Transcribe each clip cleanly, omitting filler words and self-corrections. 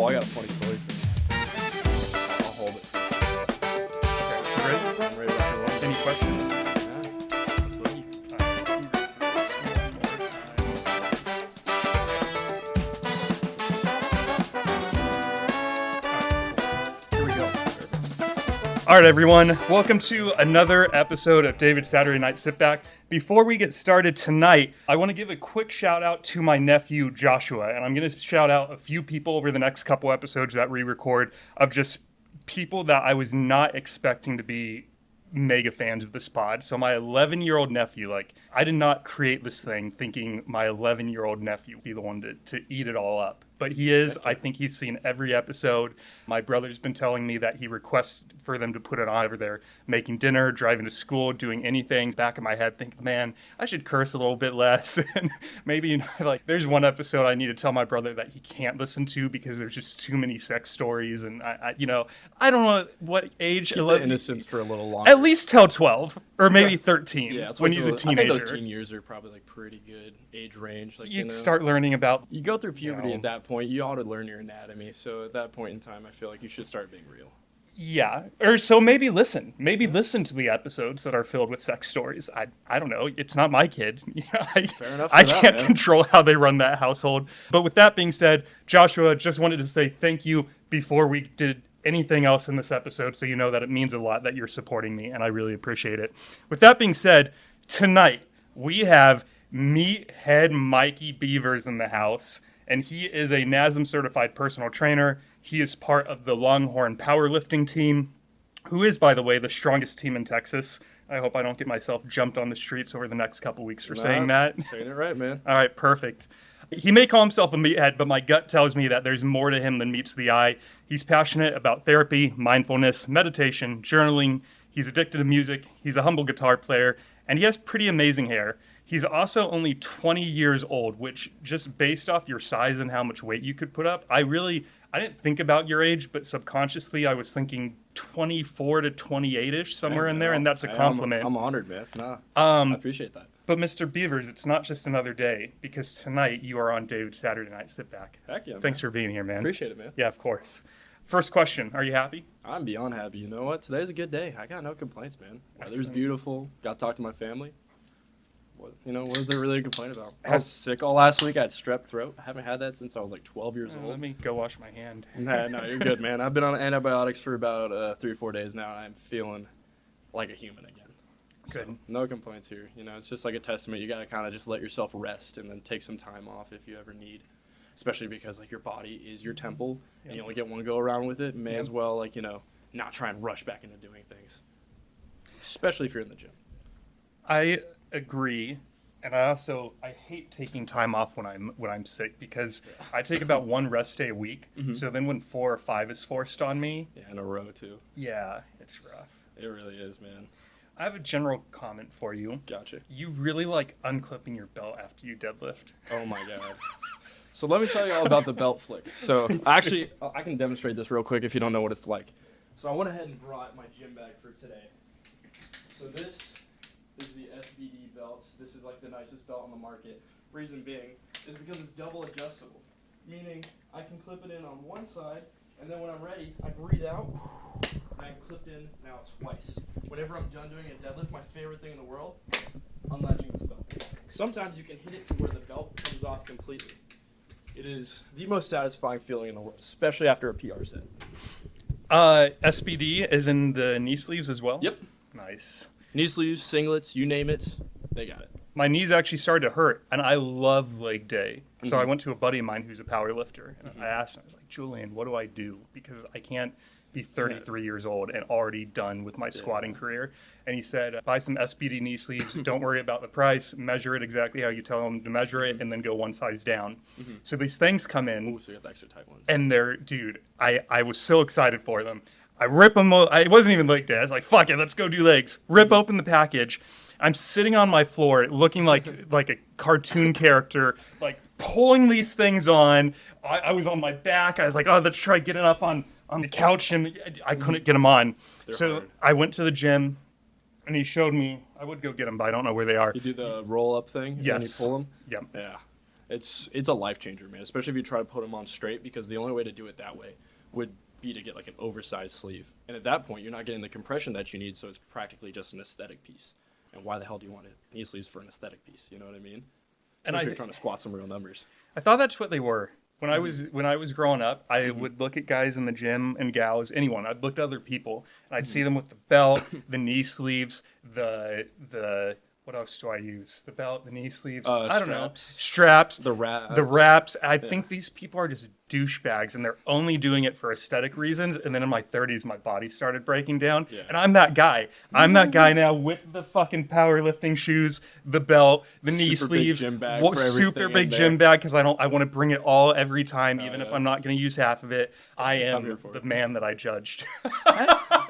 Oh, I got a funny story for you. I'll hold it. Okay, you ready? I'm ready to rock and roll. Any questions? Here we go. All right, everyone. Welcome to another episode of David's Saturday Night Sit Back. Before we get started tonight, I want to give a quick shout out to my nephew, Joshua. And I'm going to shout out a few people over the next couple episodes that we record of just people that I was not expecting to be mega fans of this pod. So my 11-year-old nephew, I did not create this thing thinking my 11-year-old nephew would be the one to eat it all up. But he is. I think he's seen every episode. My brother's been telling me that he requests for them to put it on over there, making dinner, driving to school, doing anything. Back in my head, thinking, man, I should curse a little bit less. And maybe, there's one episode I need to tell my brother that he can't listen to because there's just too many sex stories. And, I don't know what age. Keep the innocence for a little longer. At least till 12 or maybe 13 Yeah, that's when he's a teenager. I think those teen years are probably pretty good age range. You start learning about... You go through puberty at that point. You ought to learn your anatomy. So at that point in time, I feel like you should start being real. Yeah, or so maybe listen. Maybe listen to the episodes that are filled with sex stories. I don't know. It's not my kid. Fair enough. I can't control how they run that household. But with that being said, Joshua, just wanted to say thank you before we did anything else in this episode, so you know that it means a lot that you're supporting me, and I really appreciate it. With that being said, tonight we have Meathead Mikey Beavers in the house, and he is a NASM certified personal trainer. He is part of the Longhorn powerlifting team, who is, by the way, the strongest team in Texas. I hope I don't get myself jumped on the streets over the next couple weeks for saying that. Saying it right, man. All right, perfect. He may call himself a meathead, but my gut tells me that there's more to him than meets the eye. He's passionate about therapy, mindfulness, meditation, journaling. He's addicted to music. He's a humble guitar player, and he has pretty amazing hair. He's also only 20 years old, which just based off your size and how much weight you could put up, I didn't think about your age, but subconsciously I was thinking 24 to 28-ish, somewhere in there, and that's a compliment. I'm honored, man. I appreciate that. But Mr. Beavers, it's not just another day, because tonight you are on David's Saturday Night Sit Back. Heck yeah, man. Thanks for being here, man. Appreciate it, man. Yeah, of course. First question, are you happy? I'm beyond happy. You know what? Today's a good day. I got no complaints, man. Weather's beautiful. Got to talk to my family. What is there really to complain about? I was sick all last week. I had strep throat. I haven't had that since I was 12 years old. Let me go wash my hand. No, you're good, man. I've been on antibiotics for about 3 or 4 days now, and I'm feeling like a human again. Good. So, no complaints here. It's just like a testament. You got to kind of just let yourself rest and then take some time off if you ever need, especially because your body is your temple, and you only get one go around with it. May as well not try and rush back into doing things, especially if you're in the gym. I agree, and I hate taking time off when I'm sick because I take about one rest day a week. Mm-hmm. So then when 4 or 5 is forced on me, in a row too. Yeah, it's rough. It really is, man. I have a general comment for you. Gotcha. You really like unclipping your belt after you deadlift. Oh my god. So let me tell you all about the belt flick. So actually, I can demonstrate this real quick if you don't know what it's like. So I went ahead and brought my gym bag for today. So this is the SBD belt. This is the nicest belt on the market. Reason being is because it's double adjustable, meaning I can clip it in on one side, and then when I'm ready, I breathe out, and I clipped in now twice. Whenever I'm done doing a deadlift, my favorite thing in the world, unlatching this belt. Sometimes you can hit it to where the belt comes off completely. It is the most satisfying feeling in the world, especially after a PR set. SBD is in the knee sleeves as well? Yep. Nice. Knee sleeves, singlets, you name it, they got it. My knees actually started to hurt, and I love leg day. Mm-hmm. So I went to a buddy of mine who's a power lifter, and I asked him, I was like, Julian, what do I do? Because I can't be 33 years old and already done with my squatting career. And he said, buy some SBD knee sleeves. Don't worry about the price. Measure it exactly how you tell them to measure it, and then go one size down. Mm-hmm. So these things come in. Ooh, so you got the extra tight ones. And I was so excited for them. I rip them. It wasn't even leg day. I was like, fuck it, let's go do legs. Rip open the package. I'm sitting on my floor looking like a cartoon character, pulling these things on. I was on my back. I was like, oh, let's try getting up on the couch, and I couldn't get them on. So hard. I went to the gym, and he showed me. I would go get them, but I don't know where they are. You do the roll-up thing? Yes. And you pull them? Yep. Yeah. It's a life changer, man. Especially if you try to put them on straight, because the only way to do it that way would be to get like an oversized sleeve. And at that point, you're not getting the compression that you need, so it's practically just an aesthetic piece. And why the hell do you want knee sleeves for an aesthetic piece? You know what I mean? Especially if you're trying to squat some real numbers. I thought that's what they were. When I was growing up, I would look at guys in the gym and gals, anyone. I'd look at other people, and I'd see them with the belt, the knee sleeves, the what else do I use? The belt, the knee sleeves. I don't know. Straps. The wraps. The wraps. I think these people are just douchebags, and they're only doing it for aesthetic reasons. And then in my 30s, my body started breaking down, and I'm that guy. I'm that guy now with the fucking powerlifting shoes, the belt, the knee sleeves, super big gym bag, because I want to bring it all every time, even if I'm not going to use half of it. I am the man that I judged.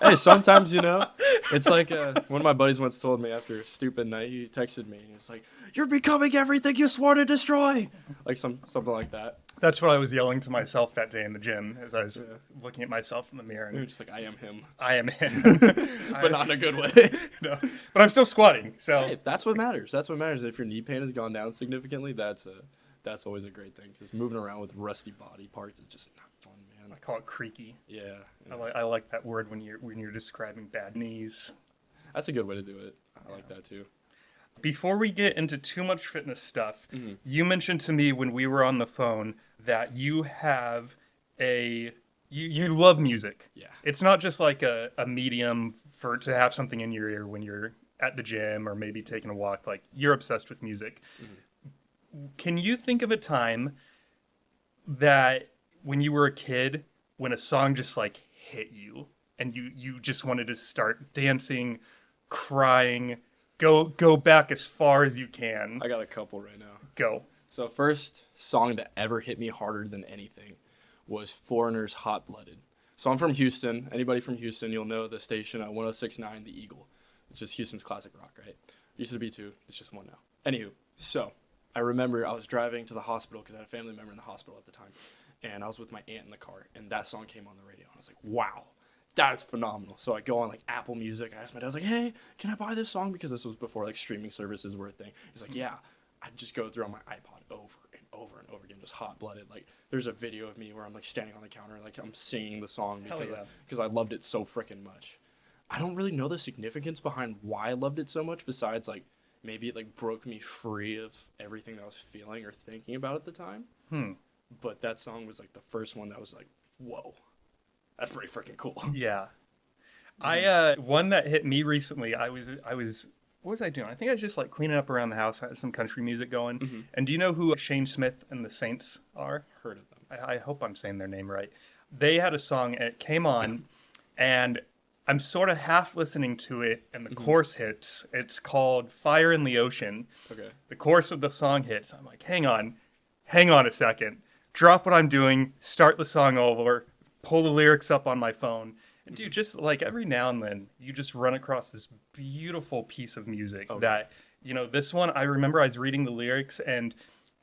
Hey, sometimes, it's like one of my buddies once told me after a stupid night, he texted me, and he was like, "You're becoming everything you swore to destroy." Like something like that. That's what I was yelling to myself that day in the gym as I was looking at myself in the mirror. And you're just like, I am him. I am him. But not in a good way. No. But I'm still squatting, so. Hey, that's what matters. That's what matters. If your knee pain has gone down significantly, that's always a great thing. Because moving around with rusty body parts is just not fun, man. I call it creaky. Yeah. I like that word when you're describing bad knees. That's a good way to do it. I like that too. Before we get into too much fitness stuff, you mentioned to me when we were on the phone that you have you love music. Yeah. It's not just like a medium to have something in your ear when you're at the gym or maybe taking a walk. Like, you're obsessed with music. Can you think of a time that when you were a kid, when a song just like hit you and you just wanted to start dancing, crying, go back as far as you can? I got a couple right now. Go. So first song that ever hit me harder than anything was Foreigner's Hot Blooded. So I'm from Houston. Anybody from Houston, you'll know the station at 106.9 The Eagle. It's just Houston's classic rock, right? Used to be two. It's just one now. Anywho, so I remember I was driving to the hospital because I had a family member in the hospital at the time. And I was with my aunt in the car, and that song came on the radio. And I was like, wow, that is phenomenal. So I go on like Apple Music. I asked my dad, I was like, hey, can I buy this song? Because this was before like streaming services were a thing. He's like, yeah. I'd just go through on my iPod over and over and over again, just hot-blooded. Like, there's a video of me where I'm like standing on the counter, like I'm singing the song because I loved it so freaking much. I don't really know the significance behind why I loved it so much, besides like maybe it like broke me free of everything that I was feeling or thinking about at the time. But that song was like the first one that was like, whoa, that's pretty freaking cool. Yeah. I one that hit me recently, I was what was I doing? I think I was just like cleaning up around the house. I had some country music going. And do you know who Shane Smith and the Saints are? Heard of them. I hope I'm saying their name right. They had a song and it came on, and I'm sort of half listening to it, and the chorus hits. It's called Fire in the Ocean. Okay. The chorus of the song hits. I'm like, hang on a second. Drop what I'm doing, start the song over, pull the lyrics up on my phone. And dude, just like every now and then, you just run across this beautiful piece of music that, this one, I remember I was reading the lyrics, and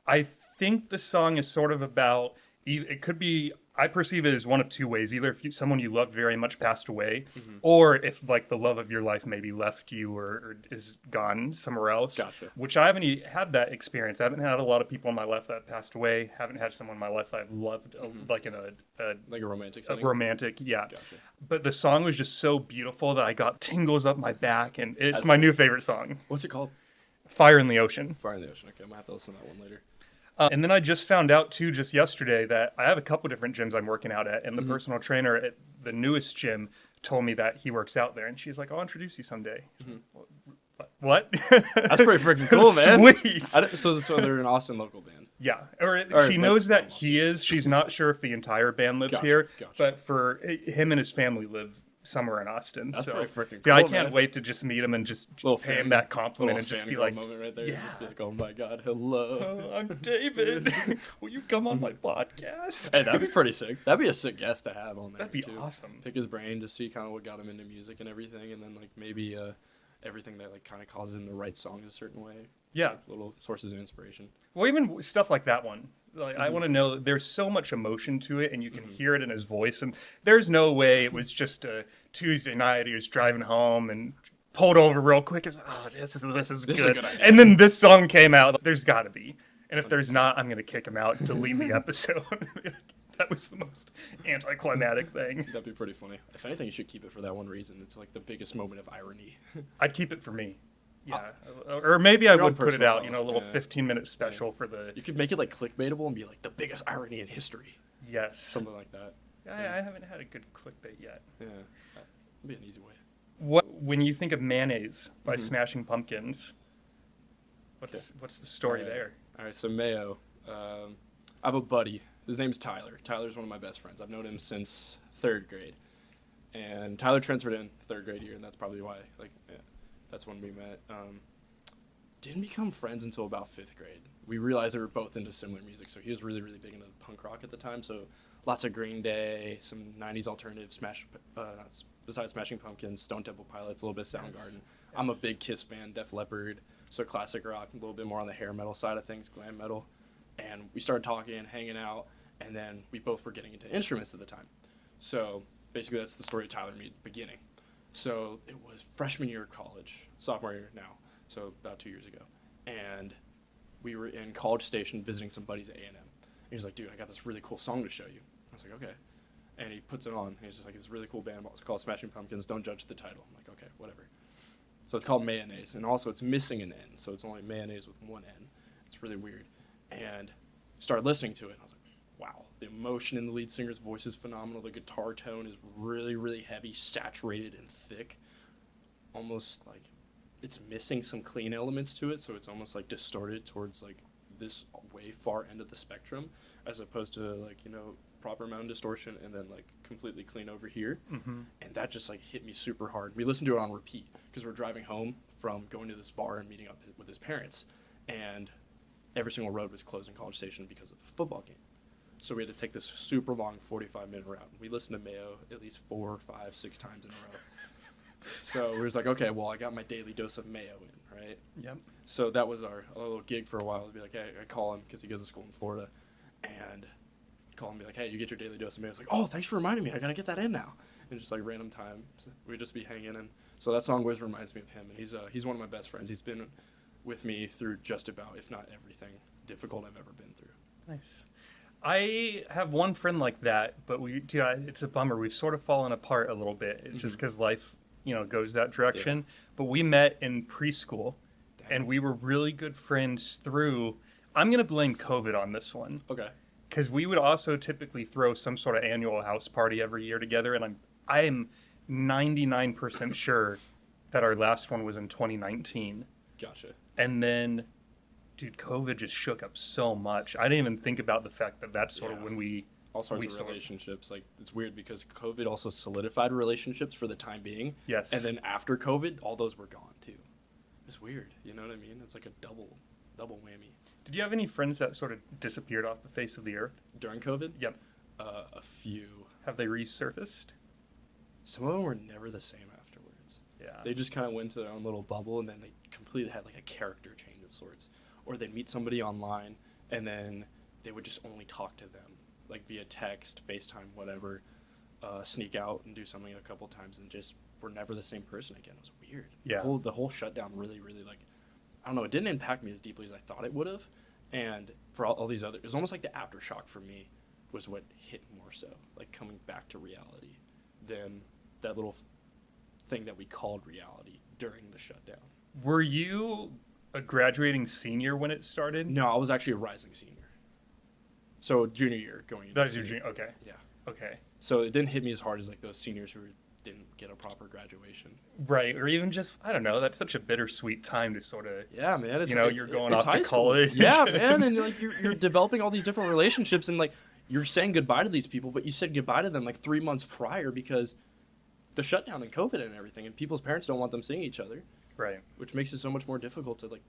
I think the song is sort of about, it could be, I perceive it as one of two ways. Either if someone you loved very much passed away, or if like the love of your life maybe left you or is gone somewhere else. Gotcha. Which I haven't had that experience. I haven't had a lot of people in my life that passed away. Haven't had someone in my life I've loved, like in like a romantic setting. Yeah. Gotcha. But the song was just so beautiful that I got tingles up my back, and it's my new favorite song. What's it called? Fire in the Ocean. Fire in the Ocean. Okay, I'm gonna have to listen to that one later. And then I just found out, too, just yesterday, that I have a couple different gyms I'm working out at. And the personal trainer at the newest gym told me that he works out there. And she's like, I'll introduce you someday. Like, what? That's pretty freaking cool, man. Sweet. So they're an Austin local band. Yeah. Or she knows that he is. She's not sure if the entire band lives here. Gotcha. But for him and his family live somewhere in Austin. That's so pretty freaking cool, yeah, I can't man. wait to just meet him and just pay him that compliment and just be like, moment right there. Just be like, oh my God, hello. I'm David. Will you come on my podcast? Hey, that'd be pretty sick. That'd be a sick guest to have on there. That'd be too. awesome. Pick his brain to see kind of what got him into music and everything, and then like maybe everything that like kind of causes him to write songs a certain way. Yeah. Like, little sources of inspiration. Well, even stuff like that one. Like, I want to know, there's so much emotion to it, and you can hear it in his voice. And there's no way it was just a Tuesday night. He was driving home and pulled over real quick. It was like, oh, this is good. Is a good idea. And then this song came out. There's got to be. And if there's not, I'm going to kick him out and delete the episode. That was the most anticlimactic thing. That'd be pretty funny. If anything, you should keep it for that one reason. It's like the biggest moment of irony. I'd keep it for me. Yeah. Or maybe I would put it out, files. a little 15-minute special for the... You could make it like clickbaitable and be like the biggest irony in history. Yes. Something like that. I haven't had a good clickbait yet. Yeah. That'd be an easy way. When you think of Mayonnaise by Smashing Pumpkins, what's the story there? All right, so Mayo. I have a buddy. His name's Tyler. Tyler's one of my best friends. I've known him since 3rd grade. And Tyler transferred in 3rd grade year, and that's probably why, that's when we met. Didn't become friends until about 5th grade. We realized they were both into similar music, so he was really, really big into punk rock at the time, so lots of Green Day, some 90s alternative, besides Smashing Pumpkins, Stone Temple Pilots, a little bit of Soundgarden. Yes. I'm a big Kiss fan, Def Leppard, so classic rock, a little bit more on the hair metal side of things, glam metal. And we started talking, hanging out, and then we both were getting into instruments at the time. So basically that's the story of Tyler and me at the beginning. So it was freshman year of college, sophomore year now, so about 2 years ago. And we were in College Station visiting some buddies at A&M. And he was like, dude, I got this really cool song to show you. I was like, okay. And he puts it on, and he's just like, it's a really cool band. It's called Smashing Pumpkins. Don't judge the title. I'm like, okay, whatever. So it's called Mayonnaise, and also it's missing an N, so it's only mayonnaise with one N. It's really weird. And started listening to it, and I was like, wow, the emotion in the lead singer's voice is phenomenal. The guitar tone is really, really heavy, saturated, and thick. Almost like it's missing some clean elements to it, so it's almost like distorted towards like this way far end of the spectrum, as opposed to proper amount of distortion and then like completely clean over here. And that just like hit me super hard. We listened to it on repeat because we're driving home from going to this bar and meeting up with his parents, and every single road was closed in College Station because of the football game. So we had to take this super long 45-minute route. We listened to Mayo at least 4, 5, 6 times in a row. So we was like, okay, well, I got my daily dose of Mayo in, right? Yep. So that was our little gig for a while. It'd be like, hey, I call him because he goes to school in Florida, and call him and be like, hey, you get your daily dose of Mayo. I was like, oh, thanks for reminding me. I got to get that in now. And just like random time, we'd just be hanging. And so that song always reminds me of him. And he's one of my best friends. He's been with me through just about, if not everything, difficult I've ever been through. Nice. I have one friend like that, but it's a bummer. We've sort of fallen apart a little bit, just because life, goes that direction. Yeah. But we met in preschool, and we were really good friends through. I'm going to blame COVID on this one. Okay. Because we would also typically throw some sort of annual house party every year together, and I am 99% sure that our last one was in 2019. Gotcha. And then, dude, COVID just shook up so much. I didn't even think about the fact that that's sort of when we... All sorts of relationships. Like, it's weird because COVID also solidified relationships for the time being. Yes. And then after COVID, all those were gone, too. It's weird. You know what I mean? It's like a double whammy. Did you have any friends that sort of disappeared off the face of the earth? During COVID? Yep. A few. Have they resurfaced? Some of them were never the same afterwards. Yeah. They just kind of went to their own little bubble, and then they completely had like a character change of sorts. Or they'd meet somebody online, and then they would just only talk to them, like via text, FaceTime, whatever, sneak out and do something a couple times, and just were never the same person again. It was weird. Yeah. The whole shutdown really, really, like, I don't know, it didn't impact me as deeply as I thought it would have. And for all these other, it was almost like the aftershock for me was what hit more so, like coming back to reality than that little thing that we called reality during the shutdown. Were you a graduating senior when it started? No, I was actually a rising senior. So junior year going into That's your junior, okay. Yeah. Okay. So it didn't hit me as hard as like those seniors who didn't get a proper graduation. Right, or even just, I don't know, that's such a bittersweet time to sort of, yeah, man, it's, you're going off to college. Yeah, man, and like you're developing all these different relationships, and like you're saying goodbye to these people, but you said goodbye to them like 3 months prior because the shutdown and COVID and everything, and people's parents don't want them seeing each other. Right. Which makes it so much more difficult to like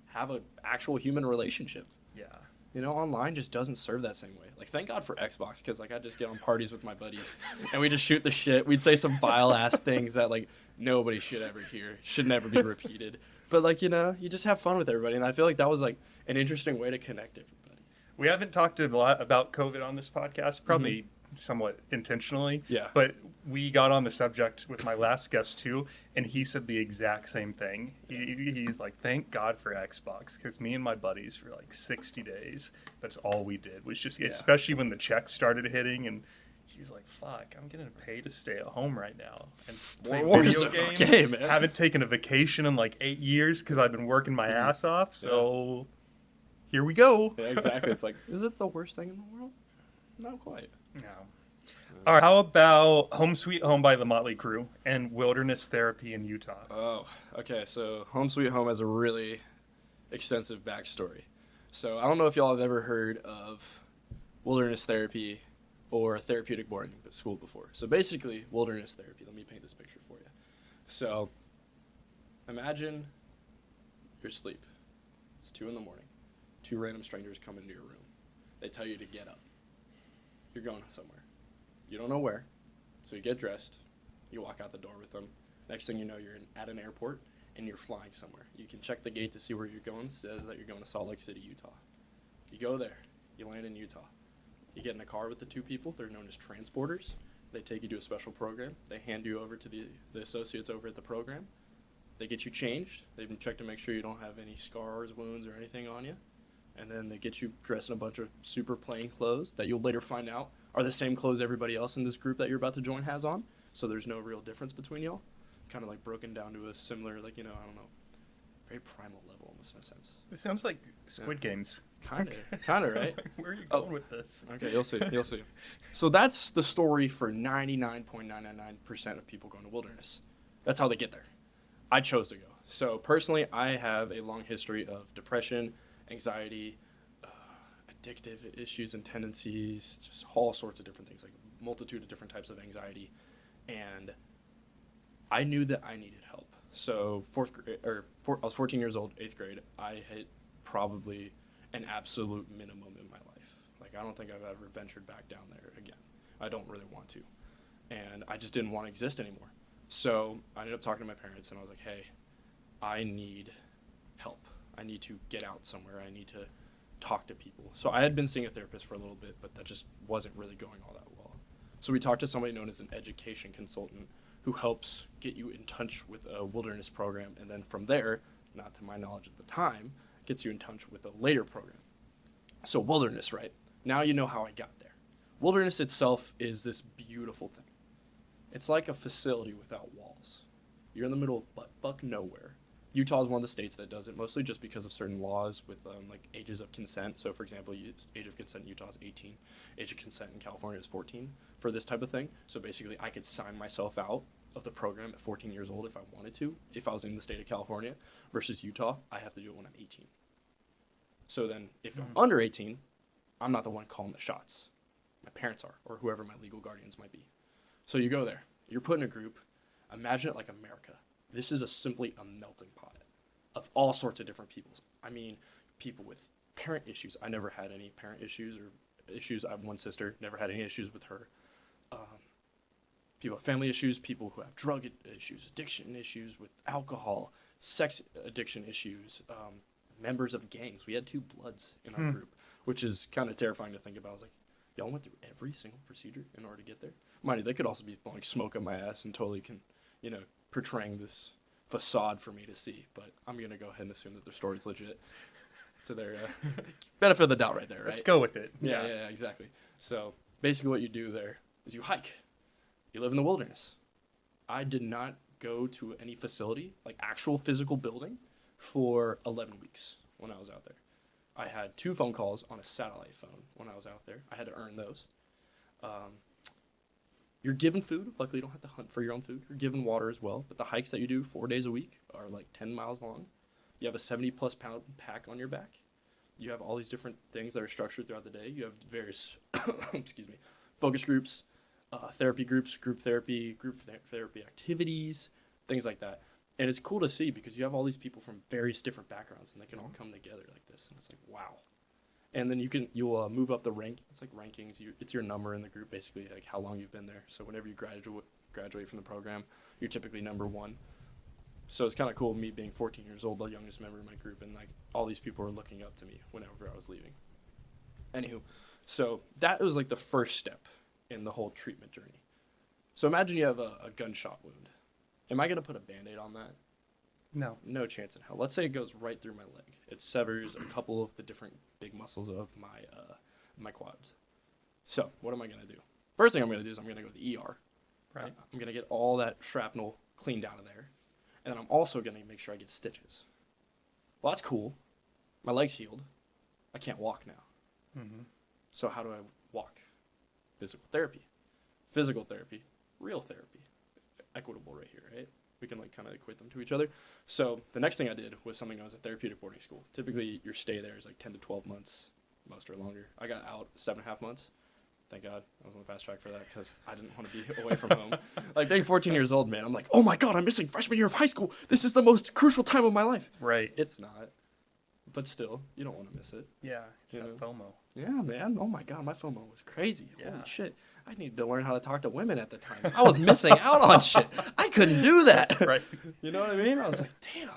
have an actual human relationship. Yeah. Online just doesn't serve that same way. Like, thank God for Xbox, because, like, I just get on parties with my buddies, and we just shoot the shit. We'd say some vile-ass things that, like, nobody should ever hear, should never be repeated. But, like, you just have fun with everybody, and I feel like that was, like, an interesting way to connect everybody. We haven't talked a lot about COVID on this podcast, probably somewhat intentionally. Yeah. But we got on the subject with my last guest too, and he said the exact same thing. He's like, thank God for Xbox, because me and my buddies for like 60 days, that's all we did was just, especially when the checks started hitting, and he was like, fuck, I'm getting paid to stay at home right now and play video games. Okay, man. Haven't taken a vacation in like 8 years because I've been working my ass off, so here we go. Yeah, exactly. It's like, is it the worst thing in the world? Not quite. No. All right. How about Home Sweet Home by the Motley Crue and Wilderness Therapy in Utah? Oh, okay. So Home Sweet Home has a really extensive backstory. So I don't know if y'all have ever heard of wilderness therapy or therapeutic boarding school before. So basically, wilderness therapy. Let me paint this picture for you. So imagine you're asleep. It's 2 a.m. 2 random strangers come into your room. They tell you to get up. You're going somewhere. You don't know where. So you get dressed. You walk out the door with them. Next thing you know, you're at an airport and you're flying somewhere. You can check the gate to see where you're going. It says that you're going to Salt Lake City, Utah. You go there. You land in Utah. You get in a car with the 2 people. They're known as transporters. They take you to a special program. They hand you over to the associates over at the program. They get you changed. They check to make sure you don't have any scars, wounds, or anything on you. And then they get you dressed in a bunch of super plain clothes that you'll later find out are the same clothes everybody else in this group that you're about to join has on. So there's no real difference between y'all. Kind of like broken down to a similar, like, I don't know, very primal level almost in a sense. It sounds like Squid Games. Kind of, right? Where are you going with this? Okay, you'll see. So that's the story for 99.999% of people going to wilderness. That's how they get there. I chose to go. So personally, I have a long history of depression, anxiety, addictive issues and tendencies, just all sorts of different things, like a multitude of different types of anxiety. And I knew that I needed help. So I was 14 years old, 8th grade. I hit probably an absolute minimum in my life. Like, I don't think I've ever ventured back down there again. I don't really want to. And I just didn't want to exist anymore. So I ended up talking to my parents, and I was like, hey, I need help. I need to get out somewhere. I need to talk to people. So I had been seeing a therapist for a little bit, but that just wasn't really going all that well. So we talked to somebody known as an education consultant who helps get you in touch with a wilderness program, and then from there, not to my knowledge at the time, gets you in touch with a later program. So wilderness, right? Now you know how I got there. Wilderness itself is this beautiful thing. It's like a facility without walls. You're in the middle of butt-fuck nowhere. Utah is one of the states that does it, mostly just because of certain laws with like ages of consent. So, for example, age of consent in Utah is 18. Age of consent in California is 14 for this type of thing. So basically, I could sign myself out of the program at 14 years old if I wanted to, if I was in the state of California, versus Utah, I have to do it when I'm 18. So then, if I'm under 18, I'm not the one calling the shots. My parents are, or whoever my legal guardians might be. So you go there. You're put in a group. Imagine it like America. This is simply a melting pot of all sorts of different peoples. I mean, people with parent issues. I never had any parent issues or issues. I have one sister, never had any issues with her. People with family issues, people who have drug issues, addiction issues with alcohol, sex addiction issues, members of gangs. We had 2 Bloods in our group, which is kind of terrifying to think about. I was like, y'all went through every single procedure in order to get there? Mind you, they could also be blowing smoke up my ass and totally portraying this facade for me to see, but I'm going to go ahead and assume that their story's legit. To their benefit of the doubt right there, right? Let's go with it. Yeah, exactly. So basically what you do there is you hike. You live in the wilderness. I did not go to any facility, like actual physical building, for 11 weeks when I was out there. I had 2 phone calls on a satellite phone when I was out there. I had to earn those. You're given food. Luckily, you don't have to hunt for your own food. You're given water as well. But the hikes that you do 4 days a week are like 10 miles long. You have a 70-plus pound pack on your back. You have all these different things that are structured throughout the day. You have various focus groups, therapy groups, group therapy activities, things like that. And it's cool to see because you have all these people from various different backgrounds, and they can all come together like this. And it's like, wow. And then you'll move up the rank. It's like rankings. It's your number in the group, basically, like how long you've been there. So whenever you graduate from the program, you're typically number 1. So it's kind of cool, me being 14 years old, the youngest member of my group, and like all these people were looking up to me whenever I was leaving. Anywho, so that was like the first step in the whole treatment journey. So imagine you have a gunshot wound. Am I going to put a Band-Aid on that? No. No chance in hell. Let's say it goes right through my leg. It severs a couple of the different big muscles of my quads. So what am I going to do? First thing I'm going to do is I'm going to go to the ER. Right. I'm going to get all that shrapnel cleaned out of there. And then I'm also going to make sure I get stitches. Well, that's cool. My leg's healed. I can't walk now. Mm-hmm. So how do I walk? Physical therapy. Physical therapy. Real therapy. Equitable right here, right? We can like kind of equate them to each other. So the next thing I did was something known as a therapeutic boarding school. Typically, your stay there is like 10 to 12 months, most or longer. I got out 7.5 months. Thank God I was on the fast track for that because I didn't want to be away from home. Like being 14 years old, man, I'm like, oh my God, I'm missing freshman year of high school. This is the most crucial time of my life. Right. It's not. But still, you don't want to miss it. Yeah, it's You that know? FOMO. Yeah, man. Oh my God, my FOMO was crazy. Yeah. Holy shit. I needed to learn how to talk to women at the time. I was missing out on shit. I couldn't do that. Right. You know what I mean? I was like, damn,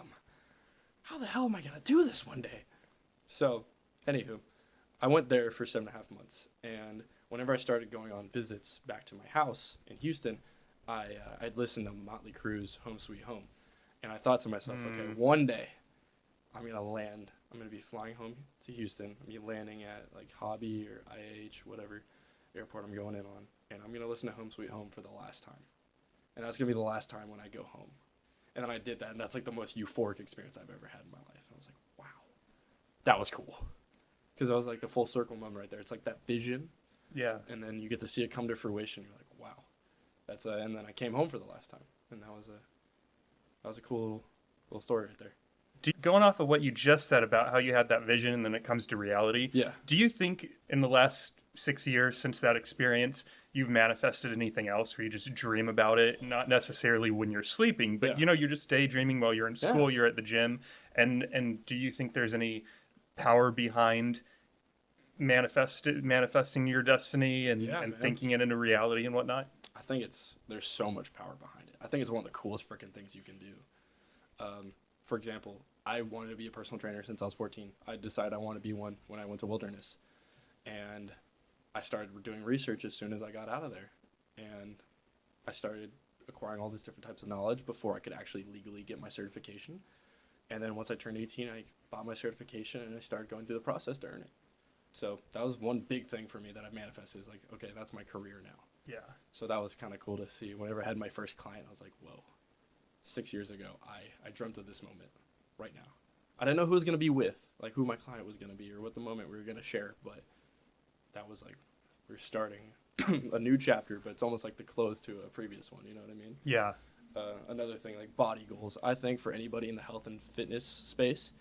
how the hell am I going to do this one day? So, anywho, I went there for 7.5 months. And whenever I started going on visits back to my house in Houston, I'd listen to Motley Crue's Home Sweet Home. And I thought to myself, okay, one day I'm going to land. I'm going to be flying home to Houston. I'm going to be landing at like Hobby or IH, whatever airport I'm going in on. And I'm going to listen to Home Sweet Home for the last time. And that's going to be the last time when I go home. And then I did that, and that's like the most euphoric experience I've ever had in my life. I was like, wow, that was cool. Because I was like the full circle moment right there. It's like that vision, Yeah. and then you get to see it come to fruition. You're like, wow, that's and then I came home for the last time, and that was a cool little story right there. Going off of what you just said about how you had that vision and then it comes to reality, Yeah. do you think in the last 6 years since that experience, you've manifested anything else where you just dream about it, not necessarily when you're sleeping, but Yeah. you're just daydreaming while you're in school, you're at the gym, and do you think there's any power behind manifesting your destiny and Man. thinking it into reality and whatnot? I think there's so much power behind it. I think it's one of the coolest freaking things you can do. For example, I wanted to be a personal trainer since I was 14. I decided I wanted to be one when I went to Wilderness. And I started doing research as soon as I got out of there. And I started acquiring all these different types of knowledge before I could actually legally get my certification. And then once I turned 18, I bought my certification and I started going through the process to earn it. So that was one big thing for me that I manifested is like, okay, that's my career now. Yeah. So that was kind of cool to see. Whenever I had my first client, I was like, whoa, 6 years ago, I dreamt of this moment right now. I didn't know who I was going to be with, like who my client was going to be or what the moment we were going to share, but that was like, we're starting a new chapter, but it's almost like the close to a previous one, you know what I mean? Yeah. Another thing, like body goals. I think for anybody in the health and fitness space,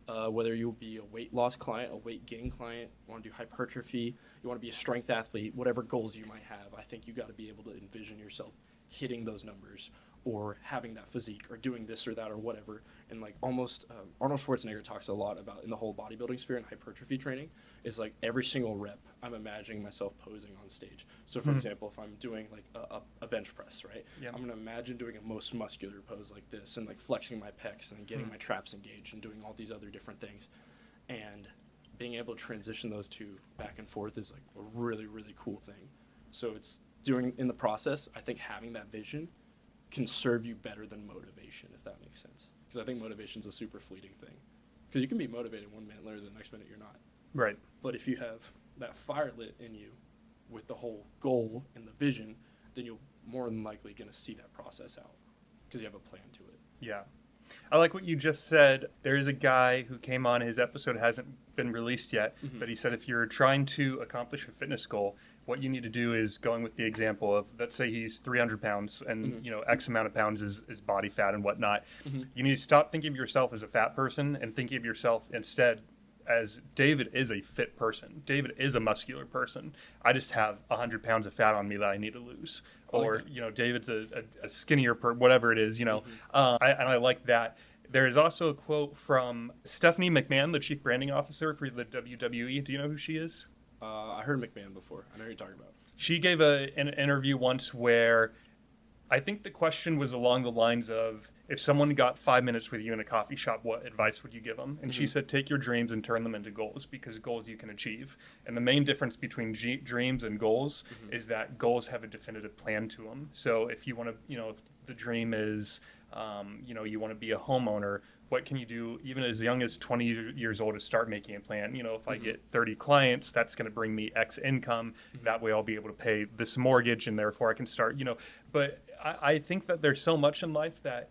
whether you'll be a weight loss client, a weight gain client, you want to do hypertrophy, you want to be a strength athlete, whatever goals you might have, I think you got to be able to envision yourself hitting those numbers or having that physique or doing this or that or whatever. And like almost Arnold Schwarzenegger talks a lot about in the whole bodybuilding sphere and hypertrophy training is like every single rep I'm imagining myself posing on stage. So for example, if I'm doing like a bench press, right? Yeah. I'm going to imagine doing a most muscular pose like this and like flexing my pecs and getting my traps engaged and doing all these other different things. And being able to transition those two back and forth is like a really, really cool thing. So it's doing in the process, I think having that vision can serve you better than motivation, if that makes sense. Because I think motivation is a super fleeting thing. Because you can be motivated 1 minute later, the next minute you're not. Right. But if you have that fire lit in you with the whole goal and the vision, then you're more than likely going to see that process out because you have a plan to it. Yeah. I like what you just said. There is a guy who came on, his episode hasn't been released yet, but he said if you're trying to accomplish a fitness goal, what you need to do is going with the example of, let's say he's 300 pounds and, X amount of pounds is body fat and whatnot. You need to stop thinking of yourself as a fat person and thinking of yourself instead as David is a fit person. David is a muscular person. I just have 100 pounds of fat on me that I need to lose. Or, David's a skinnier whatever it is, I like that. There is also a quote from Stephanie McMahon, the chief branding officer for the WWE. Do you know who she is? I heard McMahon before. I know who you're talking about. She gave an interview once where I think the question was along the lines of, if someone got 5 minutes with you in a coffee shop, what advice would you give them? And she said, take your dreams and turn them into goals, because goals you can achieve. And the main difference between dreams and goals is that goals have a definitive plan to them. So if you want to, if the dream is, you want to be a homeowner, what can you do even as young as 20 years old to start making a plan? If I get 30 clients, that's going to bring me X income. That way I'll be able to pay this mortgage, and therefore I can start, but I think that there's so much in life that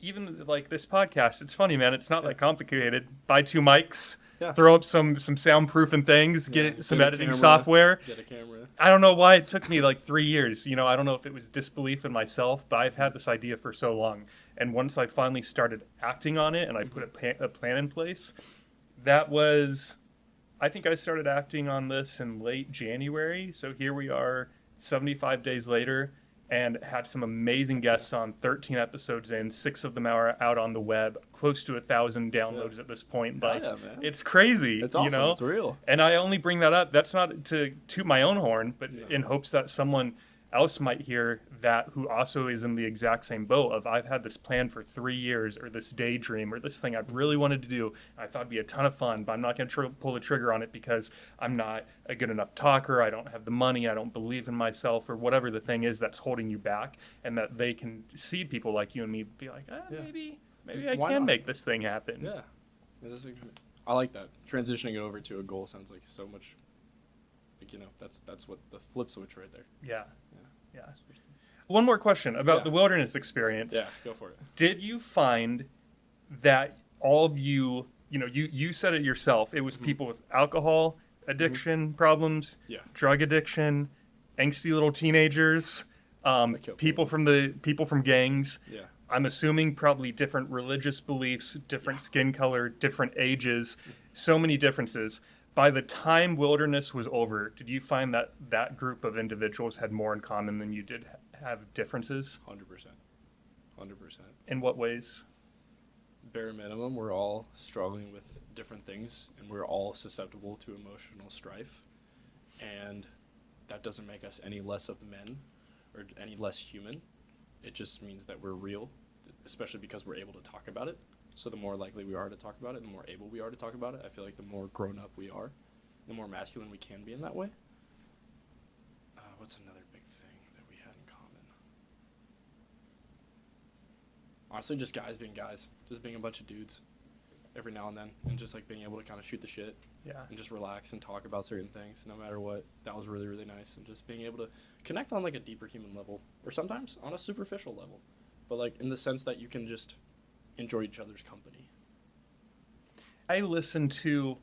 even like this podcast, it's funny, man. It's not that complicated. Buy 2 mics, throw up some soundproofing things, get some editing software. Get a camera. I don't know why it took me like 3 years. I don't know if it was disbelief in myself, but I've had this idea for so long. And once I finally started acting on it and I put a plan in place, I think I started acting on this in late January. So here we are 75 days later, and had some amazing guests on, 13 episodes in, 6 of them are out on the web, close to 1,000 downloads at this point. Like, man. It's crazy. It's awesome. It's real. And I only bring that up. That's not to toot my own horn, but in hopes that someone else might hear that who also is in the exact same boat of, I've had this plan for 3 years, or this daydream, or this thing I've really wanted to do. I thought it'd be a ton of fun, but I'm not going to pull the trigger on it because I'm not a good enough talker. I don't have the money. I don't believe in myself, or whatever the thing is that's holding you back. And that they can see people like you and me be like, maybe I can make this thing happen. Yeah. I like that. Transitioning it over to a goal sounds like so much. That's what the flip switch right there. Yeah. One more question about the wilderness experience. Yeah, go for it. Did you find that all of you, you said it yourself, it was people with alcohol addiction problems, drug addiction, angsty little teenagers, people from gangs. Yeah. I'm assuming probably different religious beliefs, different skin color, different ages, so many differences. By the time wilderness was over, did you find that that group of individuals had more in common than you did have differences? 100%. In what ways? Bare minimum, we're all struggling with different things, and we're all susceptible to emotional strife. And that doesn't make us any less of men or any less human. It just means that we're real, especially because we're able to talk about it. So the more likely we are to talk about it, the more able we are to talk about it. I feel like the more grown up we are, the more masculine we can be in that way. What's another big thing that we had in common? Honestly, just guys being guys. Just being a bunch of dudes every now and then. And just like being able to kind of shoot the shit. Yeah. And just relax and talk about certain things no matter what. That was really, really nice. And just being able to connect on like a deeper human level. Or sometimes on a superficial level. But like in the sense that you can just enjoy each other's company. I listened to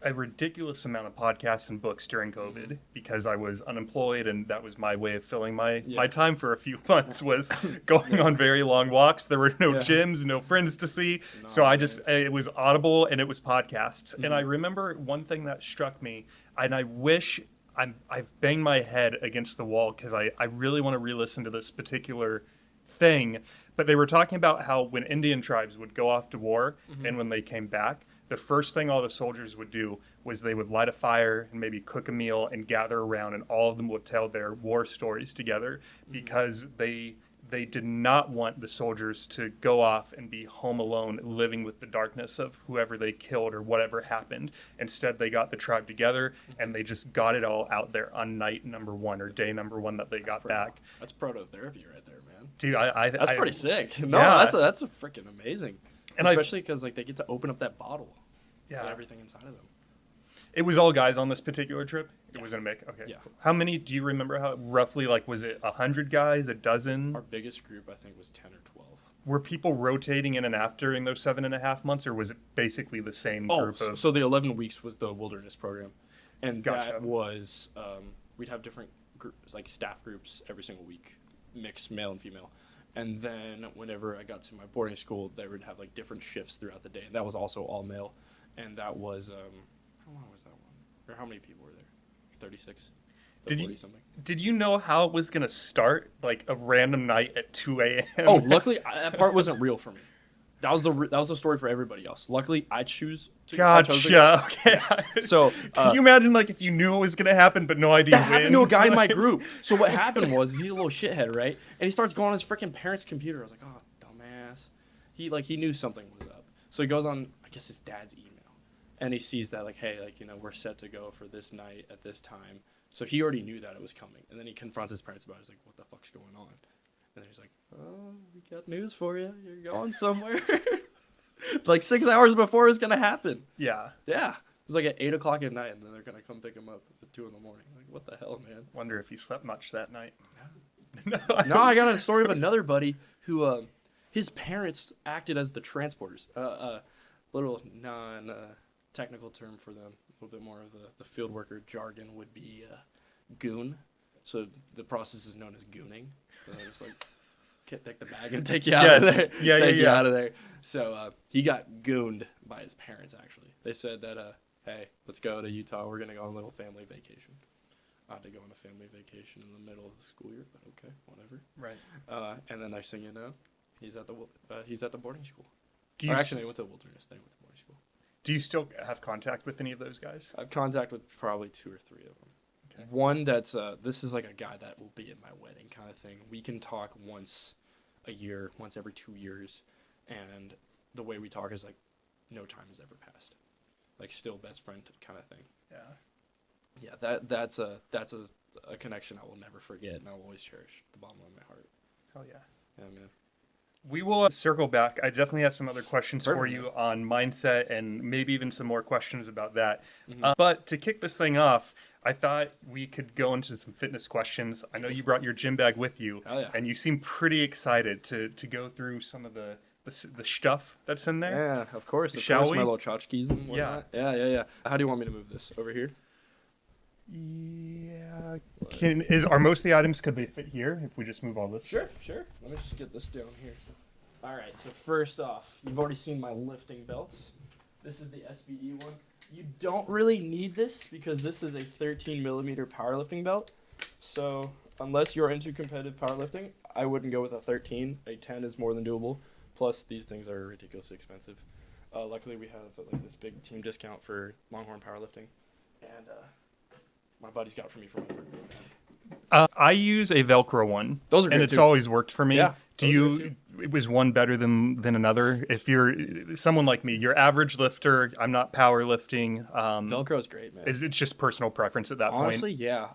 a ridiculous amount of podcasts and books during COVID because I was unemployed, and that was my way of filling my time for a few months was going on very long walks. There were no gyms, no friends to see. So it was Audible and it was podcasts. And I remember one thing that struck me, and I wish I've banged my head against the wall because I really want to re-listen to this particular thing. But they were talking about how when Indian tribes would go off to war and when they came back, the first thing all the soldiers would do was they would light a fire and maybe cook a meal and gather around, and all of them would tell their war stories together because they did not want the soldiers to go off and be home alone living with the darkness of whoever they killed or whatever happened. Instead, they got the tribe together and they just got it all out there on night number 1 or day number 1 that they got back. That's prototherapy right there, man. Dude, that's pretty sick. No, that's a freaking amazing. And especially because like they get to open up that bottle. Yeah. With everything inside of them. It was all guys on this particular trip? It was in a mix? Okay. Yeah. Cool. How many, do you remember how, roughly, like, was it 100 guys, a dozen? Our biggest group, I think, was 10 or 12. Were people rotating in and out during those 7.5 months, or was it basically the same group of... So the 11 weeks was the wilderness program. And that was, we'd have different groups, like staff groups every single week, mixed male and female. And then whenever I got to my boarding school, they would have like different shifts throughout the day. And that was also all male. And that was, how long was that one? Or how many people were there? 36? Did you know how it was going to start? Like a random night at 2 a.m.? Oh, luckily that part wasn't real for me. That was the story for everybody else. Luckily, I chose to Gotcha. Okay. So, can you imagine like if you knew it was gonna happen but no idea that when? happened to a guy in my group. So what happened was he's a little shithead, right? And he starts going on his freaking parents' computer. I was like, oh, dumbass. He knew something was up. So he goes on, I guess his dad's email, and he sees that like, hey, like, you know, we're set to go for this night at this time. So he already knew that it was coming, and then he confronts his parents about it. He's like, what the fuck's going on? And then he's like, oh, we got news for you. You're going somewhere. Like 6 hours before it's gonna happen. Yeah. Yeah. It was like at 8 o'clock at night, and then they're gonna come pick him up at 2 in the morning. Like, what the hell, man? Wonder if he slept much that night. No, I got a story of another buddy who, his parents acted as the transporters. Little non-technical term for them. A little bit more of the field worker jargon would be goon. So the process is known as gooning. So they just like take the bag and take you out of there. Take you out of there. So he got gooned by his parents, actually. They said that, hey, let's go to Utah. We're going to go on a little family vacation. I had to go on a family vacation in the middle of the school year, but okay, whatever. Right. And then next thing you know, he's at the boarding school. Actually, they went to the wilderness. They went to boarding school. Do you still have contact with any of those guys? I have contact with probably 2 or 3 of them. Okay. One that's this is like a guy that will be at my wedding kind of thing. We can talk once a year, once every 2 years, and the way we talk is like no time has ever passed, like still best friend kind of thing. Yeah, that's a connection I will never forget, and I'll always cherish at the bottom of my heart. Hell yeah. Yeah, man. We will circle back. I definitely have some other questions for Perfect, you man. on mindset and maybe even some more questions about that. Mm-hmm. But to kick this thing off, I thought we could go into some fitness questions. I know you brought your gym bag with you, Oh, yeah. and you seem pretty excited to go through some of the stuff that's in there. Yeah, of course. Shall we? My little tchotchkes and whatnot. Yeah. How do you want me to move this? Over here? Yeah. Are most of the items, could they fit here if we just move all this? Sure. Let me just get this down here. All right, so first off, you've already seen my lifting belts. This is the SBE one. You don't really need this because this is a 13 millimeter powerlifting belt. So unless you're into competitive powerlifting, I wouldn't go with a 13. A 10 is more than doable. Plus, these things are ridiculously expensive. Luckily, we have like this big team discount for Longhorn Powerlifting, and my buddy's got it for me for my work. I use a Velcro one. Those are great and it's too. always worked for me. Yeah, Do those are you? great Was one better than another? If you're someone like me, you're average lifter. I'm not powerlifting. Velcro is great, man. It's just personal preference at that Honestly, point. yeah.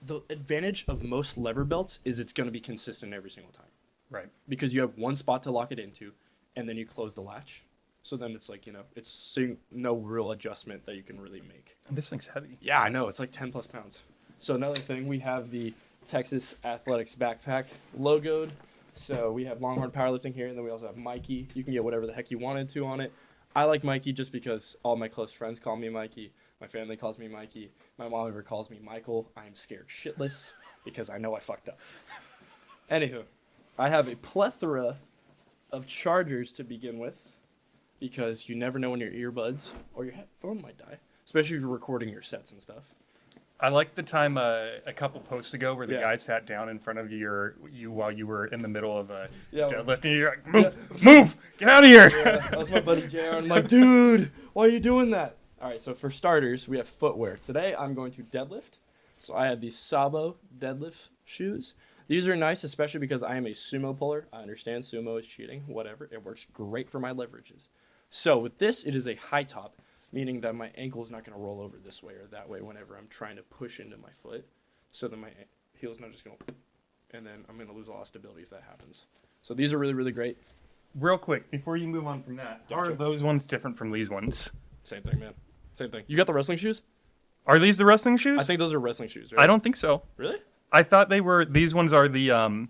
The advantage of most lever belts is it's going to be consistent every single time. Right. Because you have one spot to lock it into, and then you close the latch. So then it's like, it's no real adjustment that you can really make. This thing's heavy. Yeah, I know. It's like 10 plus pounds. So another thing, we have the Texas Athletics backpack logoed. So we have Longhorn Powerlifting here, and then we also have Mikey. You can get whatever the heck you wanted to on it. I like Mikey just because all my close friends call me Mikey. My family calls me Mikey. My mom ever calls me Michael. I am scared shitless because I know I fucked up. Anywho, I have a plethora of chargers to begin with because you never know when your earbuds or your phone might die, especially if you're recording your sets and stuff. I like the time a couple posts ago where the Yeah. guy sat down in front of you while you were in the middle of a Yeah. deadlift, and you're like, move, get out of here. Yeah, that was my buddy JR. I'm like, dude, why are you doing that? All right, so for starters, we have footwear. Today, I'm going to deadlift. So I have these Sabo deadlift shoes. These are nice, especially because I am a sumo puller. I understand sumo is cheating, whatever. It works great for my leverages. So with this, it is a high top, meaning that my ankle is not going to roll over this way or that way whenever I'm trying to push into my foot. So then my heel's not just going to, and then I'm going to lose a lot of stability if that happens. So these are really, really great. Real quick, before you move on from that, Gotcha. are those ones different from these ones? Same thing, man. Same thing. You got the wrestling shoes? Are these the wrestling shoes? I think those are wrestling shoes, right? I don't think so. Really? I thought they were. These ones are the.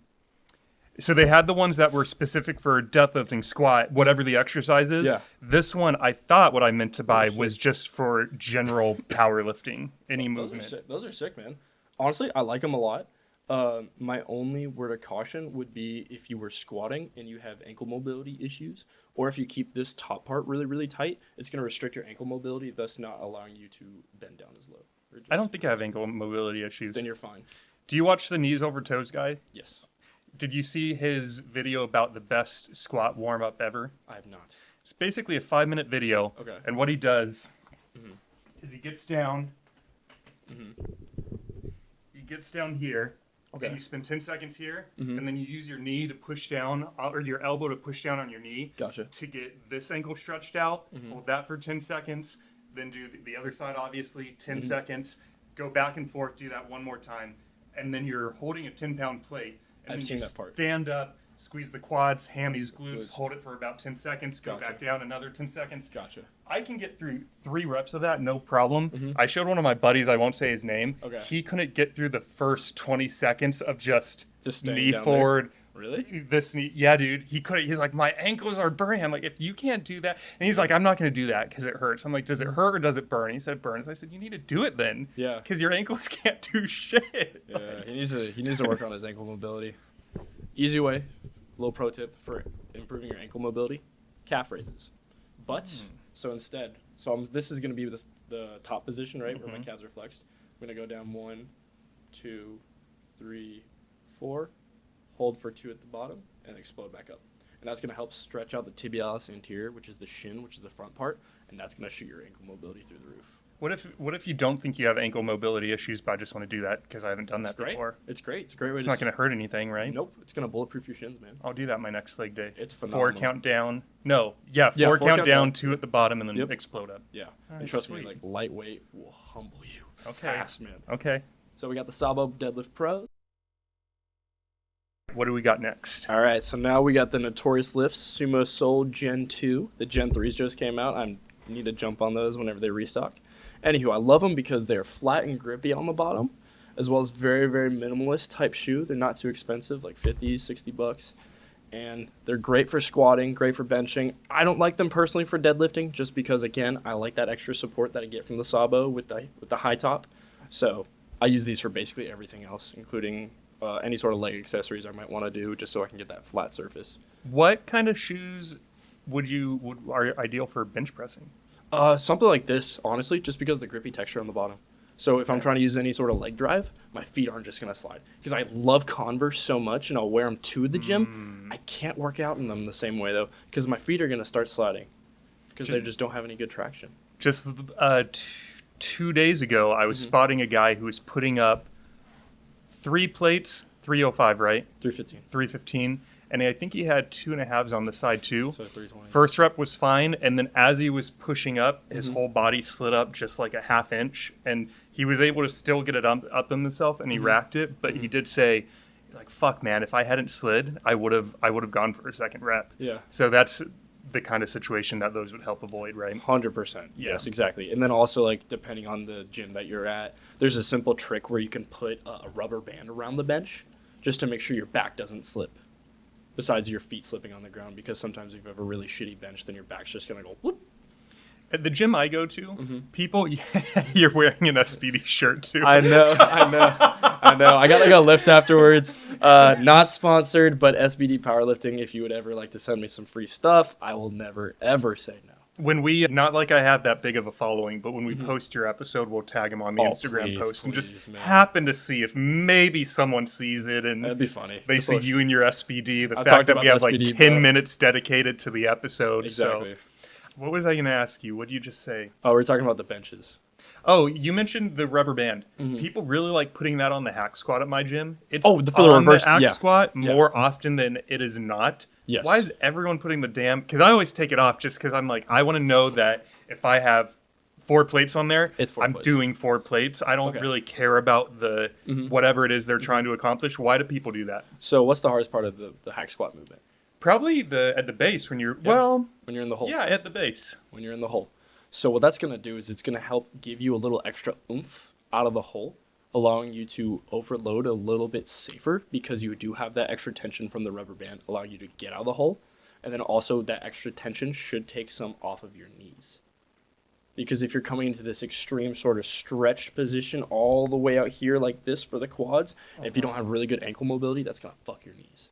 So they had the ones that were specific for deadlifting, squat, whatever the exercise is. Yeah. This one, I thought what I meant to buy shit. was just for general powerlifting, any Those are movement. sick. Those are sick, man. Honestly, I like them a lot. My only word of caution would be if you were squatting and you have ankle mobility issues, or if you keep this top part really, really tight, it's going to restrict your ankle mobility, thus not allowing you to bend down as low. I don't think I have ankle mobility issues. Then you're fine. Do you watch the knees over toes guy? Yes. Did you see his video about the best squat warm-up ever? I have not. It's basically a 5-minute video. Okay. And what he does is he gets down. He gets down here. Okay. And you spend 10 seconds here, and then you use your knee to push down, or your elbow to push down on your knee. Gotcha. To get this ankle stretched out. Hold that for 10 seconds. Then do the other side, obviously, 10 seconds. Go back and forth, do that one more time. And then you're holding a 10-pound plate. And I've then seen you that part. Stand up, squeeze the quads, hammies, glutes, hold it for about 10 seconds, go Gotcha. back down another 10 seconds. Gotcha. I can get through 3 reps of that, no problem. I showed one of my buddies, I won't say his name. Okay. He couldn't get through the first 20 seconds of just staying knee down forward. Really? This knee, yeah, dude. He couldn't. He's like, my ankles are burning. I'm like, if you can't do that, and he's like, I'm not going to do that because it hurts. I'm like, does it hurt or does it burn? He said, it burns. I said, you need to do it then. Yeah. Because your ankles can't do shit. Yeah, he needs to work on his ankle mobility. Easy way, little pro tip for improving your ankle mobility: calf raises. But this is going to be the top position, right, where my calves are flexed. I'm going to go down 1, 2, 3, 4. Hold for 2 at the bottom, and explode back up. And that's going to help stretch out the tibialis anterior, which is the shin, which is the front part, and that's going to shoot your ankle mobility through the roof. What if you don't think you have ankle mobility issues, but I just want to do that because I haven't done that before? It's great. It's a great way. It's not going to hurt anything, right? Nope. It's going to bulletproof your shins, man. I'll do that my next leg day. It's phenomenal. 4 count down. No, yeah, 4 count down, 2 at the bottom, and then explode up. Yeah. Right, and trust sweet. me, like lightweight will humble you Okay. fast, man. Okay. So we got the Sabo Deadlift Pro. What do we got next? All right, so now we got the Notorious Lifts Sumo Soul Gen 2. The Gen 3s just came out. I need to jump on those whenever they restock. Anywho, I love them because they're flat and grippy on the bottom, as well as very, very minimalist type shoe. They're not too expensive, like $50, $60. And they're great for squatting, great for benching. I don't like them personally for deadlifting just because, again, I like that extra support that I get from the Sabo with the high top. So I use these for basically everything else, including any sort of leg accessories I might want to do just so I can get that flat surface. What kind of shoes are ideal for bench pressing? Something like this, honestly, just because of the grippy texture on the bottom. So if I'm trying to use any sort of leg drive, my feet aren't just going to slide. Because I love Converse so much, and I'll wear them to the gym. I can't work out in them the same way, though, because my feet are going to start sliding because they just don't have any good traction. Just 2 days ago, I was spotting a guy who was putting up 3 plates, 305, right? 315. 315. And I think he had 2.5s on the side, too. So 320. First rep was fine, and then as he was pushing up, his whole body slid up just like a half inch, and he was able to still get it up himself, and he racked it. But he did say, he's like, "Fuck, man! If I hadn't slid, I would have gone for a second rep." Yeah. So that's the kind of situation that those would help avoid, right? 100%. Yes, exactly. And then also, like, depending on the gym that you're at, there's a simple trick where you can put a rubber band around the bench just to make sure your back doesn't slip. Besides your feet slipping on the ground, because sometimes if you have a really shitty bench, then your back's just going to go whoop. At the gym I go to, people, you're wearing an SBD shirt too. I know. I got like a lift afterwards. Not sponsored, but SBD Powerlifting. If you would ever like to send me some free stuff, I will never, ever say no. When not like I have that big of a following, but when we post your episode, we'll tag him on the Instagram post and just happen to see if maybe someone sees it and that'd be funny. They see you and your SBD. The I've fact that talked we have about like SBD, 10 minutes dedicated to the episode. Exactly. So, what was I going to ask you? What did you just say? Oh, we're talking about the benches. Oh, you mentioned the rubber band. People really like putting that on the hack squat at my gym. It's for the reverse hack squat more often than it is not. Yes. Why is everyone putting the damn... Because I always take it off just because I'm like, I want to know that if I have 4 plates on there, I'm doing 4 plates. I don't really care about the whatever it is they're trying to accomplish. Why do people do that? So what's the hardest part of the hack squat movement? Probably at the base when you're... when you're in the hole. Yeah, at the base. When you're in the hole. So what that's going to do is it's going to help give you a little extra oomph out of the hole, allowing you to overload a little bit safer because you do have that extra tension from the rubber band, allowing you to get out of the hole. And then also that extra tension should take some off of your knees. Because if you're coming into this extreme sort of stretched position all the way out here like this for the quads, if you don't have really good ankle mobility, that's going to fuck your knees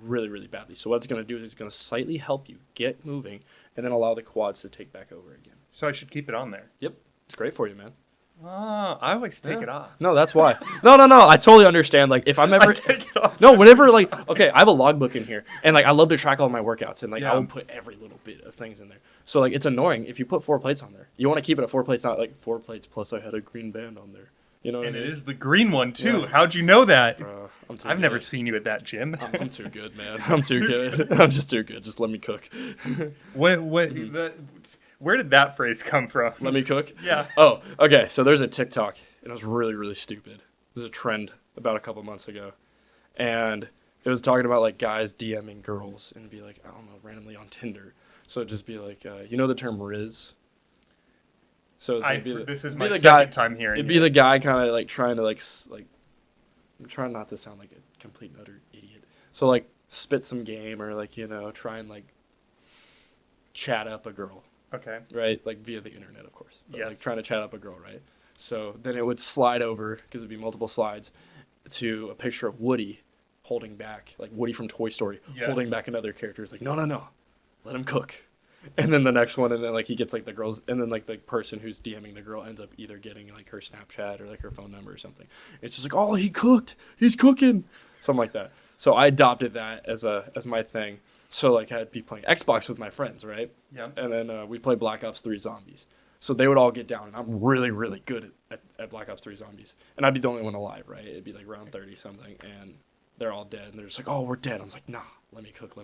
really, really badly. So what it's going to do is it's going to slightly help you get moving and then allow the quads to take back over again. So I should keep it on there. Yep. It's great for you, man. I always take Yeah. it off. No, that's why. No. I totally understand. Like, if I'm ever, take it off. no, whenever, like, okay, I have a logbook in here, and like, I love to track all my workouts, and like, Yeah. I will put every little bit of things in there. So like, it's annoying if you put 4 plates on there. You want to keep it at 4 plates, not like 4 plates plus I had a green band on there. You know what And I it mean? is the green one too. Yeah. How'd you know that? I'm too I've never good. seen you at that gym. I'm too good, man. I'm too good. I'm just too good. Just let me cook. Where did that phrase come from? Let me cook? Yeah. Oh, okay. So there's a TikTok, and it was really, really stupid. There's a trend about a couple months ago. And it was talking about, like, guys DMing girls and be like, I don't know, randomly on Tinder. So it'd just be like, you know the term Riz? So it's This is be my the second guy- time hearing It'd be the guy kind of, like, trying to, like, I'm trying not to sound like a complete and utter idiot. So, like, spit some game or, like, you know, try and, like, chat up a girl. Okay. Right? Like via the internet, of course. But Yes. like trying to chat up a girl, right? So then it would slide over, because it'd be multiple slides, to a picture of Woody holding back, like Woody from Toy Story, Yes. holding back another character. It's like, no, let him cook. And then the next one, and then like he gets like the girls, and then like the person who's DMing the girl ends up either getting like her Snapchat or like her phone number or something. It's just like, oh, he cooked, he's cooking, something like that. So I adopted that as my thing. So like I'd be playing Xbox with my friends, right? Yeah. And then we play Black Ops 3 Zombies. So they would all get down, and I'm really, really good at Black Ops 3 Zombies. And I'd be the only one alive, right? It'd be like round 30 something, and they're all dead, and they're just like, oh, we're dead. I was like, nah, let me cook.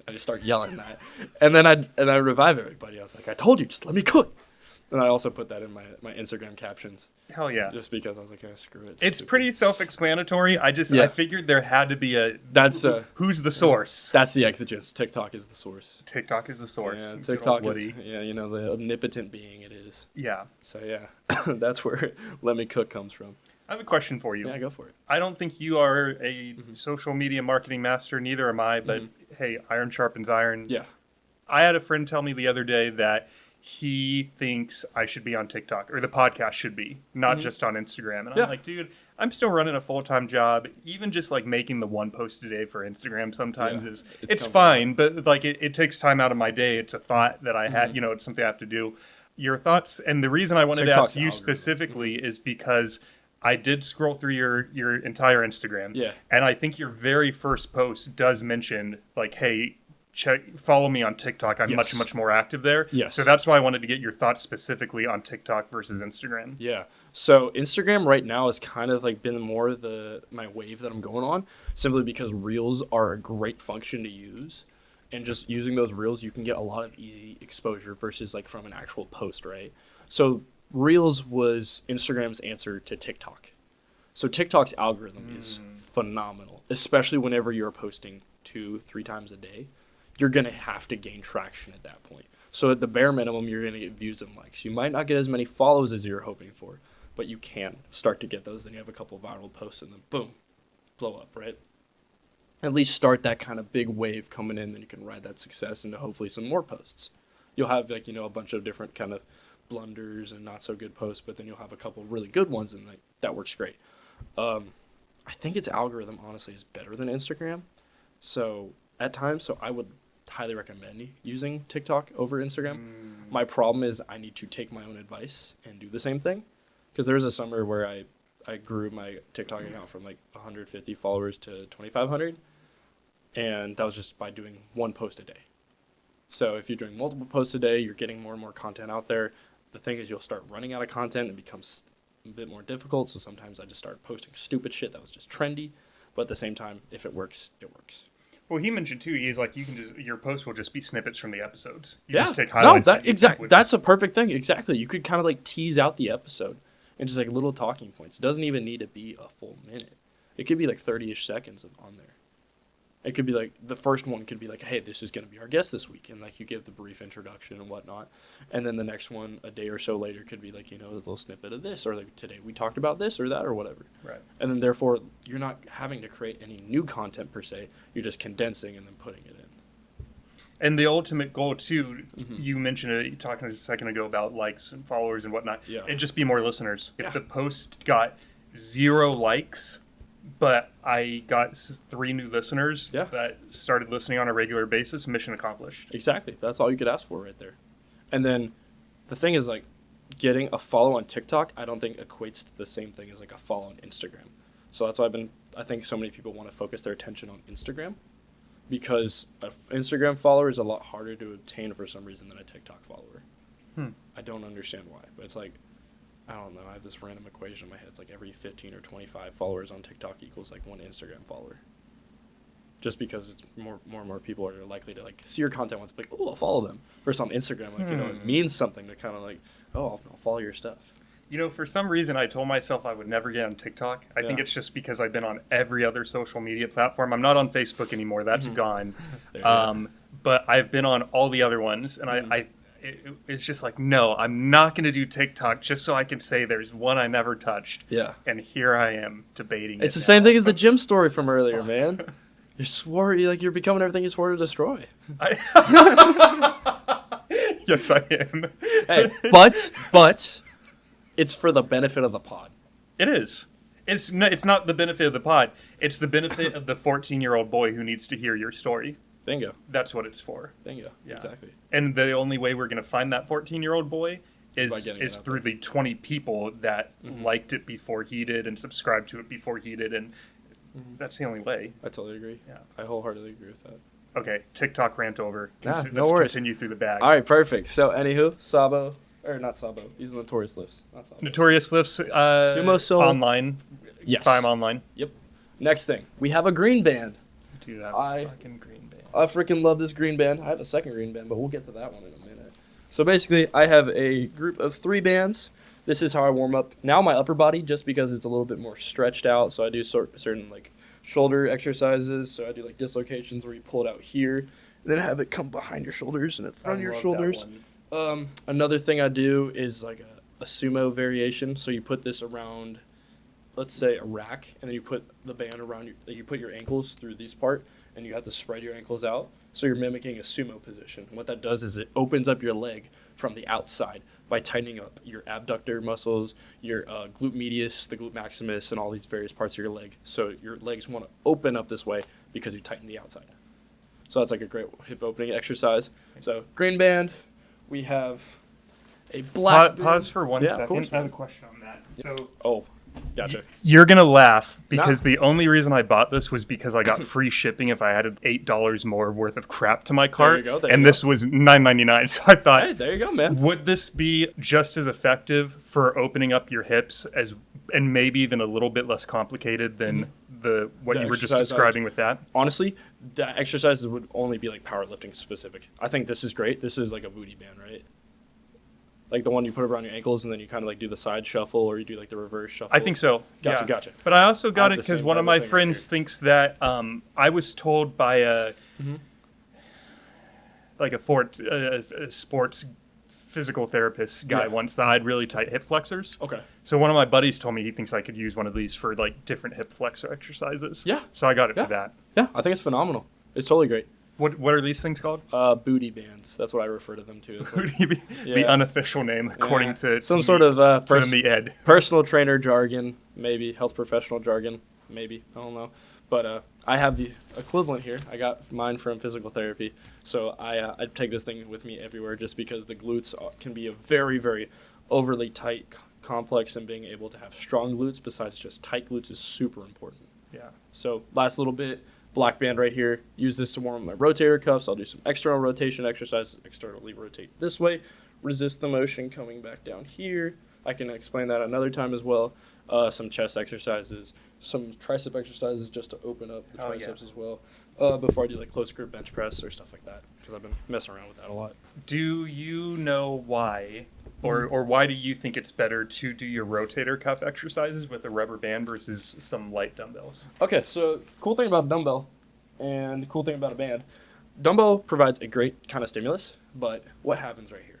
I just start yelling that. And then I revive everybody. I was like, I told you, just let me cook. And I also put that in my Instagram captions. Hell yeah. Just because I was like, screw it. It's stupid. pretty self-explanatory. I Yeah. figured there had to be That's who's the source. that's the exigence. TikTok is the source. TikTok is the source. Yeah, Good TikTok old is, Woody. you know, the omnipotent being it is. Yeah. So yeah, that's where Let Me Cook comes from. I have a question for you. Yeah, go for it. I don't think you are a social media marketing master, neither am I, but hey, iron sharpens iron. Yeah. I had a friend tell me the other day that he thinks I should be on TikTok, or the podcast should be, not just on Instagram. And Yeah. I'm like, dude, I'm still running a full-time job. Even just like making the one post a day for Instagram sometimes Yeah, it's it's fine, but like it takes time out of my day. It's a thought that I had, it's something I have to do. Your thoughts, and the reason I wanted TikTok's to ask you algorithm. specifically is because I did scroll through your entire Instagram. Yeah. And I think your very first post does mention like, hey, follow me on TikTok. I'm Yes. much more active there. Yes. So that's why I wanted to get your thoughts specifically on TikTok versus Instagram. Yeah. So Instagram right now has kind of like been more my wave that I'm going on, simply because Reels are a great function to use. And just using those Reels, you can get a lot of easy exposure versus like from an actual post, right? So Reels was Instagram's answer to TikTok. So TikTok's algorithm is phenomenal, especially whenever you're posting 2-3 times a day. You're going to have to gain traction at that point. So at the bare minimum, you're going to get views and likes. You might not get as many follows as you're hoping for, but you can start to get those. Then you have a couple of viral posts and then boom, blow up, right? At least start that kind of big wave coming in, then you can ride that success into hopefully some more posts. You'll have like, a bunch of different kind of blunders and not so good posts, but then you'll have a couple really good ones, and like that works great. I think its algorithm honestly is better than Instagram. So at times, I would highly recommend using TikTok over Instagram. My problem is I need to take my own advice and do the same thing, because there was a summer where I grew my TikTok account from like 150 followers to 2,500, and that was just by doing one post a day. So if you're doing multiple posts a day, you're getting more and more content out there. The thing is, you'll start running out of content, and it becomes a bit more difficult. So sometimes I just start posting stupid shit that was just trendy, but at the same time, if it works, it works. Well, he mentioned too, he's like, your post will just be snippets from the episodes. You Yeah, just take highlights. no, that's a perfect thing. Exactly. You could kind of like tease out the episode and just like little talking points. It doesn't even need to be a full minute. It could be like 30-ish seconds on there. It could be like, the first one could be like, hey, this is going to be our guest this week. And like you give the brief introduction and whatnot. And then the next one, a day or so later, could be like, a little snippet of this, or like today we talked about this or that or whatever. Right. And then therefore, you're not having to create any new content per se. You're just condensing and then putting it in. And the ultimate goal too, you mentioned it, talking a second ago about likes and followers and whatnot. Yeah. It'd just be more listeners. If Yeah. the post got 0 likes, but I got 3 new listeners Yeah. that started listening on a regular basis, mission accomplished. Exactly. That's all you could ask for right there. And then the thing is, like, getting a follow on TikTok, I don't think equates to the same thing as like a follow on Instagram. So that's why I think so many people want to focus their attention on Instagram, because an Instagram follower is a lot harder to obtain for some reason than a TikTok follower. I don't understand why, but it's like, I don't know. I have this random equation in my head. It's like every 15 or 25 followers on TikTok equals like one Instagram follower. Just because it's more and more people are likely to like see your content once, like, oh, I'll follow them. Versus on Instagram, like, it means something to kind of like, oh, I'll follow your stuff. For some reason, I told myself I would never get on TikTok. I think it's just because I've been on every other social media platform. I'm not on Facebook anymore. That's gone. But I've been on all the other ones, and it's just like, no, I'm not going to do TikTok just so I can say there's one I never touched. Yeah. And here I am debating it. It's the same thing as the gym story from earlier, man. You're becoming everything you swore to destroy. Yes, I am. Hey, but it's for the benefit of the pod. It is. It's not the benefit of the pod. It's the benefit of the 14-year-old boy who needs to hear your story. Bingo. That's what it's for. Bingo. Yeah. Exactly. And the only way we're going to find that 14-year-old boy is through the 20 people that liked it before he did and subscribed to it before he did, and that's the only way. I totally agree. Yeah. I wholeheartedly agree with that. Okay, TikTok rant over. No Let's worries. continue through the bag. All right, perfect. So, anywho, Sabo, or not Sabo, these are Notorious Lifts, not Sabo. Notorious Lifts Sumo Soul. online. Yes. Buy 'em online. Yep. Next thing, we have a green band. Do that I- fucking green band. I freaking love this green band. I have a second green band, but we'll get to that one in a minute. So basically, I have a group of 3 bands. This is how I warm up now my upper body, just because it's a little bit more stretched out. So I do certain like shoulder exercises. So I do like dislocations where you pull it out here, and then have it come behind your shoulders and in front of your shoulders. Another thing I do is like a sumo variation. So you put this around, let's say, a rack, and then you put the band around you put your ankles through this part, and you have to spread your ankles out. So you're mimicking a sumo position. And what that does is it opens up your leg from the outside by tightening up your abductor muscles, your glute medius, the glute maximus, and all these various parts of your leg. So your legs want to open up this way because you tighten the outside. So that's like a great hip opening exercise. So green band, we have a black band. Pause for 1 Yeah, second. of course, I have a man. question on that. So Oh, gotcha. you're gonna laugh because Nah. the only reason I bought this was because I got free shipping if I added $8 more worth of crap to my cart, go, there and you this was $9.99. So I thought, Hey, there you go, man. would this be just as effective for opening up your hips and maybe even a little bit less complicated than what The you were just exercise describing with that? Honestly, the exercises would only be like powerlifting specific. I think this is great. This is like a booty band, right? Like the one you put around your ankles and then you kind of like do the side shuffle or you do like the reverse shuffle. I think so. Gotcha, yeah. gotcha. But I also got I have it the because same one of type my of thing right friends here. thinks that I was told by a sports physical therapist guy Yeah. once that I had really tight hip flexors. Okay. So one of my buddies told me he thinks I could use one of these for like different hip flexor exercises. Yeah. So I got it Yeah. for that. Yeah, I think it's phenomenal. It's totally great. What are these things called? Booty bands. That's what I refer to them to. It's like, The Yeah. unofficial name, according yeah, to some me- sort of to the Ed. personal trainer jargon, maybe health professional jargon, maybe, I don't know. But I have the equivalent here. I got mine from physical therapy. So I take this thing with me everywhere just because the glutes can be a very, very overly tight complex, and being able to have strong glutes besides just tight glutes is super important. Yeah. So last little bit, black band right here. Use this to warm my rotator cuffs. I'll do some external rotation exercises. Externally rotate this way. Resist the motion coming back down here. I can explain that another time as well. Some chest exercises, some tricep exercises just to open up the triceps as well. Before I do like close grip bench press or stuff like that, because I've been messing around with that a lot. Do you know why, or why do you think it's better to do your rotator cuff exercises with a rubber band versus some light dumbbells? Okay, so cool thing about a dumbbell and the cool thing about a band, dumbbell provides a great kind of stimulus, but what happens right here?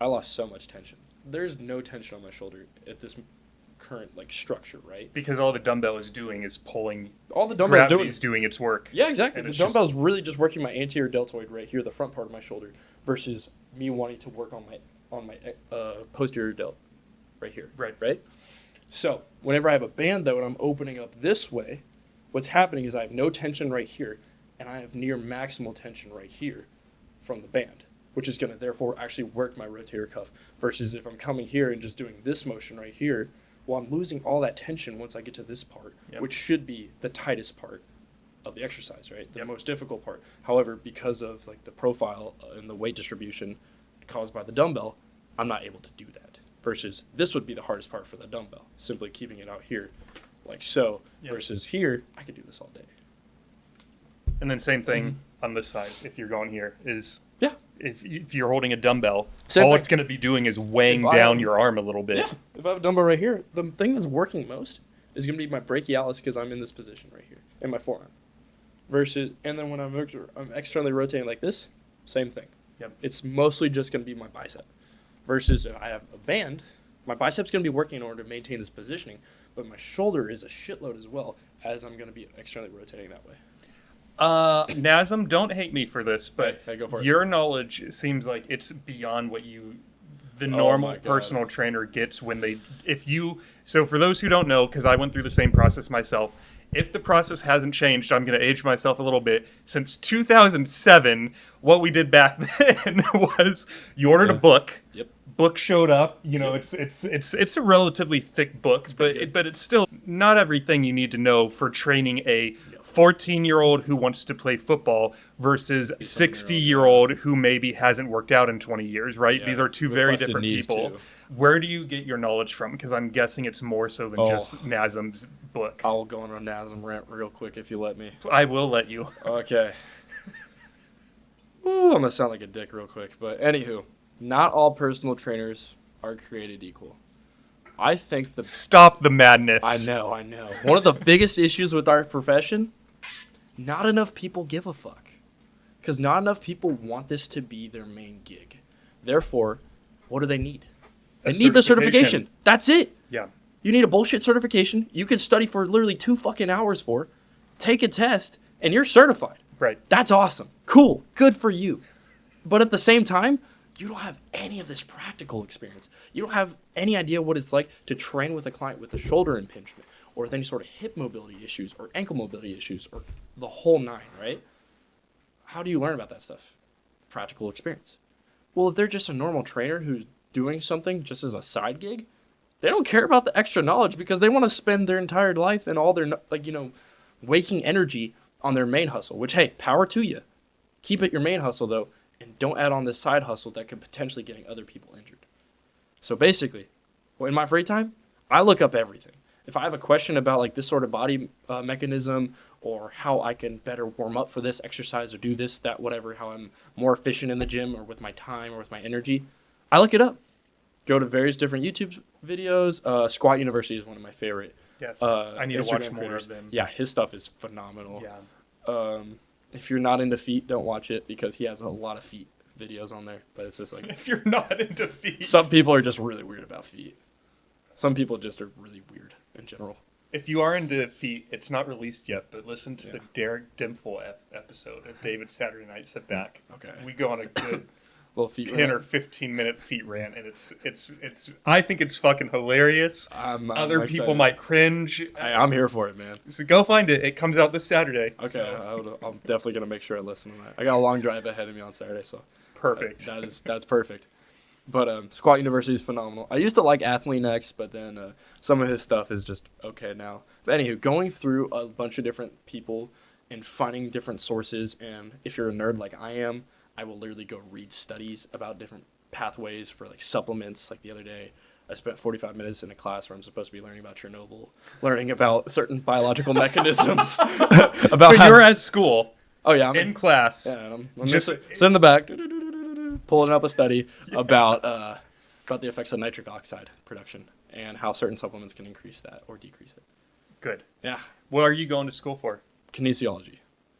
I lost so much tension. There's no tension on my shoulder at this current like structure, right? Because all the dumbbell is doing is pulling. All the dumbbell's Gravity is doing its work. Yeah, exactly. And The it's just- dumbbell's really just working my anterior deltoid right here, the front part of my shoulder, versus me wanting to work on my posterior delt right here. Right. So whenever I have a band though, and I'm opening up this way, what's happening is I have no tension right here, and I have near maximal tension right here from the band. which is going to therefore actually work my rotator cuff. Versus if I'm coming here and just doing this motion right here, well, I'm losing all that tension once I get to this part, which should be the tightest part of the exercise, right? The most difficult part. However, because of like the profile and the weight distribution caused by the dumbbell, I'm not able to do that. Versus this would be the hardest part for the dumbbell, simply keeping it out here like so. Versus here, I could do this all day. And then same thing on this side. If you're going here, is Yeah. if you're holding a dumbbell, Same all thing. it's going to be doing is weighing If I down have- your arm a little bit. Yeah. If I have a dumbbell right here, the thing that's working most is going to be my brachialis because I'm in this position right here in my forearm. Versus, and then when I'm externally rotating like this, same thing. Yep. It's mostly just going to be my bicep. Versus if I have a band, my bicep's going to be working in order to maintain this positioning, but my shoulder is a shitload as well as I'm going to be externally rotating that way. Nazem, don't hate me for this, but Hey, go for it. your knowledge seems like it's beyond what the Oh normal my God. personal trainer gets when so for those who don't know, because I went through the same process myself, if the process hasn't changed, I'm going to age myself a little bit. Since 2007, what we did back then was you ordered a book. Yep. Book showed up. You know, it's a relatively thick book, but it's still not everything you need to know for training a 14-year-old who wants to play football versus a 60-year-old who maybe hasn't worked out in 20 years, right? Yeah. These are two With very busted different knees, people. too. Where do you get your knowledge from? Because I'm guessing it's more so than just Nazem's book. I'll go on a NASM rant real quick if you let me. I will let you. Okay. Ooh, I'm going to sound like a dick real quick, but anywho, not all personal trainers are created equal. I think Stop the madness. I know. One of the biggest issues with our profession, not enough people give a fuck. Because not enough people want this to be their main gig. Therefore, what do they need? They need the certification. That's it. Yeah. You need a bullshit certification you can study for literally 2 fucking hours for, take a test, and you're certified. Right. That's awesome. Cool. Good for you. But at the same time, you don't have any of this practical experience. You don't have any idea what it's like to train with a client with a shoulder impingement or with any sort of hip mobility issues or ankle mobility issues or the whole nine, right? How do you learn about that stuff? Practical experience. Well, if they're just a normal trainer who's doing something just as a side gig, they don't care about the extra knowledge because they want to spend their entire life and all their, waking energy on their main hustle, which, hey, power to you. Keep it your main hustle, though, and don't add on this side hustle that could potentially getting other people injured. So basically, in my free time, I look up everything. If I have a question about like this sort of body mechanism or how I can better warm up for this exercise or do this, that, whatever, how I'm more efficient in the gym or with my time or with my energy, I look it up. Go to various different YouTube videos. Squat University is one of my favorite. Yes. I need to watch Instagram more creators. of them. Yeah, his stuff is phenomenal. Yeah. If you're not into feet, don't watch it because he has a lot of feet videos on there. But it's just like If you're not into feet. some people are just really weird about feet. Some people just are really weird in general. If you are into feet, it's not released yet, but listen to Yeah. the Derek Dimple episode of David Saturday Night Sit Back. Okay. We go on a good Little feet 10 or 15-minute feet rant, and it's I think it's fucking hilarious. I'm Other people excited. might cringe. I'm here for it, man. So go find it. It comes out this Saturday. Okay, So, I'm definitely gonna make sure I listen to that. I got a long drive ahead of me on Saturday, so perfect. that's perfect. But Squat University is phenomenal. I used to like Athlete X, but then some of his stuff is just okay now. But anywho, going through a bunch of different people and finding different sources, and if you're a nerd like I am, I will literally go read studies about different pathways for like supplements. Like the other day, I spent 45 minutes in a class where I'm supposed to be learning about Chernobyl, learning about certain biological mechanisms. About So you're at school, oh yeah, I'm in class. yeah, and I'm Just- just sitting in the back, pulling up a study about the effects of nitric oxide production and how certain supplements can increase that or decrease it. Good. Yeah, What are you going to school for? kinesiology,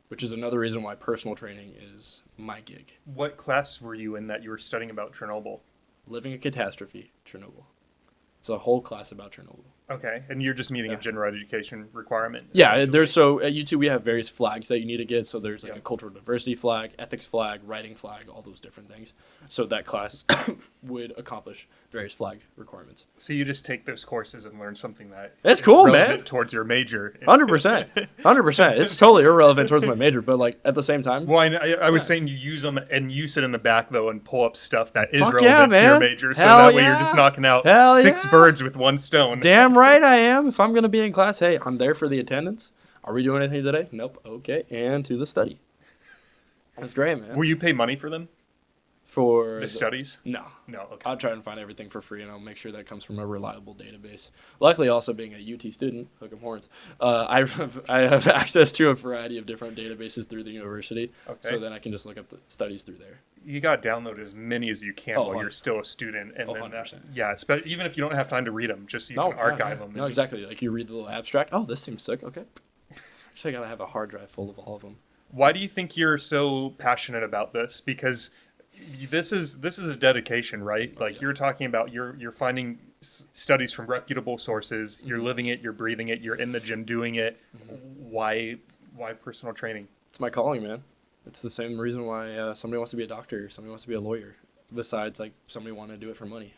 which is another reason why personal training is my gig. What class were you in that you were studying about Chernobyl? Living a catastrophe, Chernobyl. It's a whole class about Chernobyl. Okay, and you're just meeting a Yeah. general education requirement. Yeah, essentially. there's so at UT we have various flags that you need to get. So there's like Yeah. a cultural diversity flag, ethics flag, writing flag, all those different things. So that class would accomplish various flag requirements. So you just take those courses and learn something that That's is cool, relevant man. towards your major. 100%, 100%. It's totally irrelevant towards my major, but like at the same time, Well, I was Yeah. saying you use them and you sit in the back though and pull up stuff that is Fuck relevant yeah, to your man. major, so Hell that way you're just yeah. knocking out Hell 6 yeah. birds with one stone. damn right I am. If I'm gonna be in class, hey, I'm there for the attendance. Are we doing anything today? Nope. Okay, and to the study. That's great, man. Will you pay money for them? For The studies? No. No. Okay. I'll try and find everything for free, and I'll make sure that comes from a reliable database. Luckily, also being a UT student, hook 'em horns, I have access to a variety of different databases through the university, Okay. so then I can just look up the studies through there. You got to download as many as you can Oh, while you're 100. still a student, and Oh, then 100%. even if you don't have time to read them, just so you can archive them. No, exactly. Like you read the little abstract. Oh, this seems sick. Okay. Just I gotta have a hard drive full of all of them. Why do you think you're so passionate about this? Because this is a dedication, right? Oh, Like yeah. you're talking about, you're finding studies from reputable sources. You're Mm-hmm. living it. You're breathing it. You're in the gym doing it. Why personal training? It's my calling, man. It's the same reason why somebody wants to be a doctor, somebody wants to be a lawyer. Besides, like somebody want to do it for money.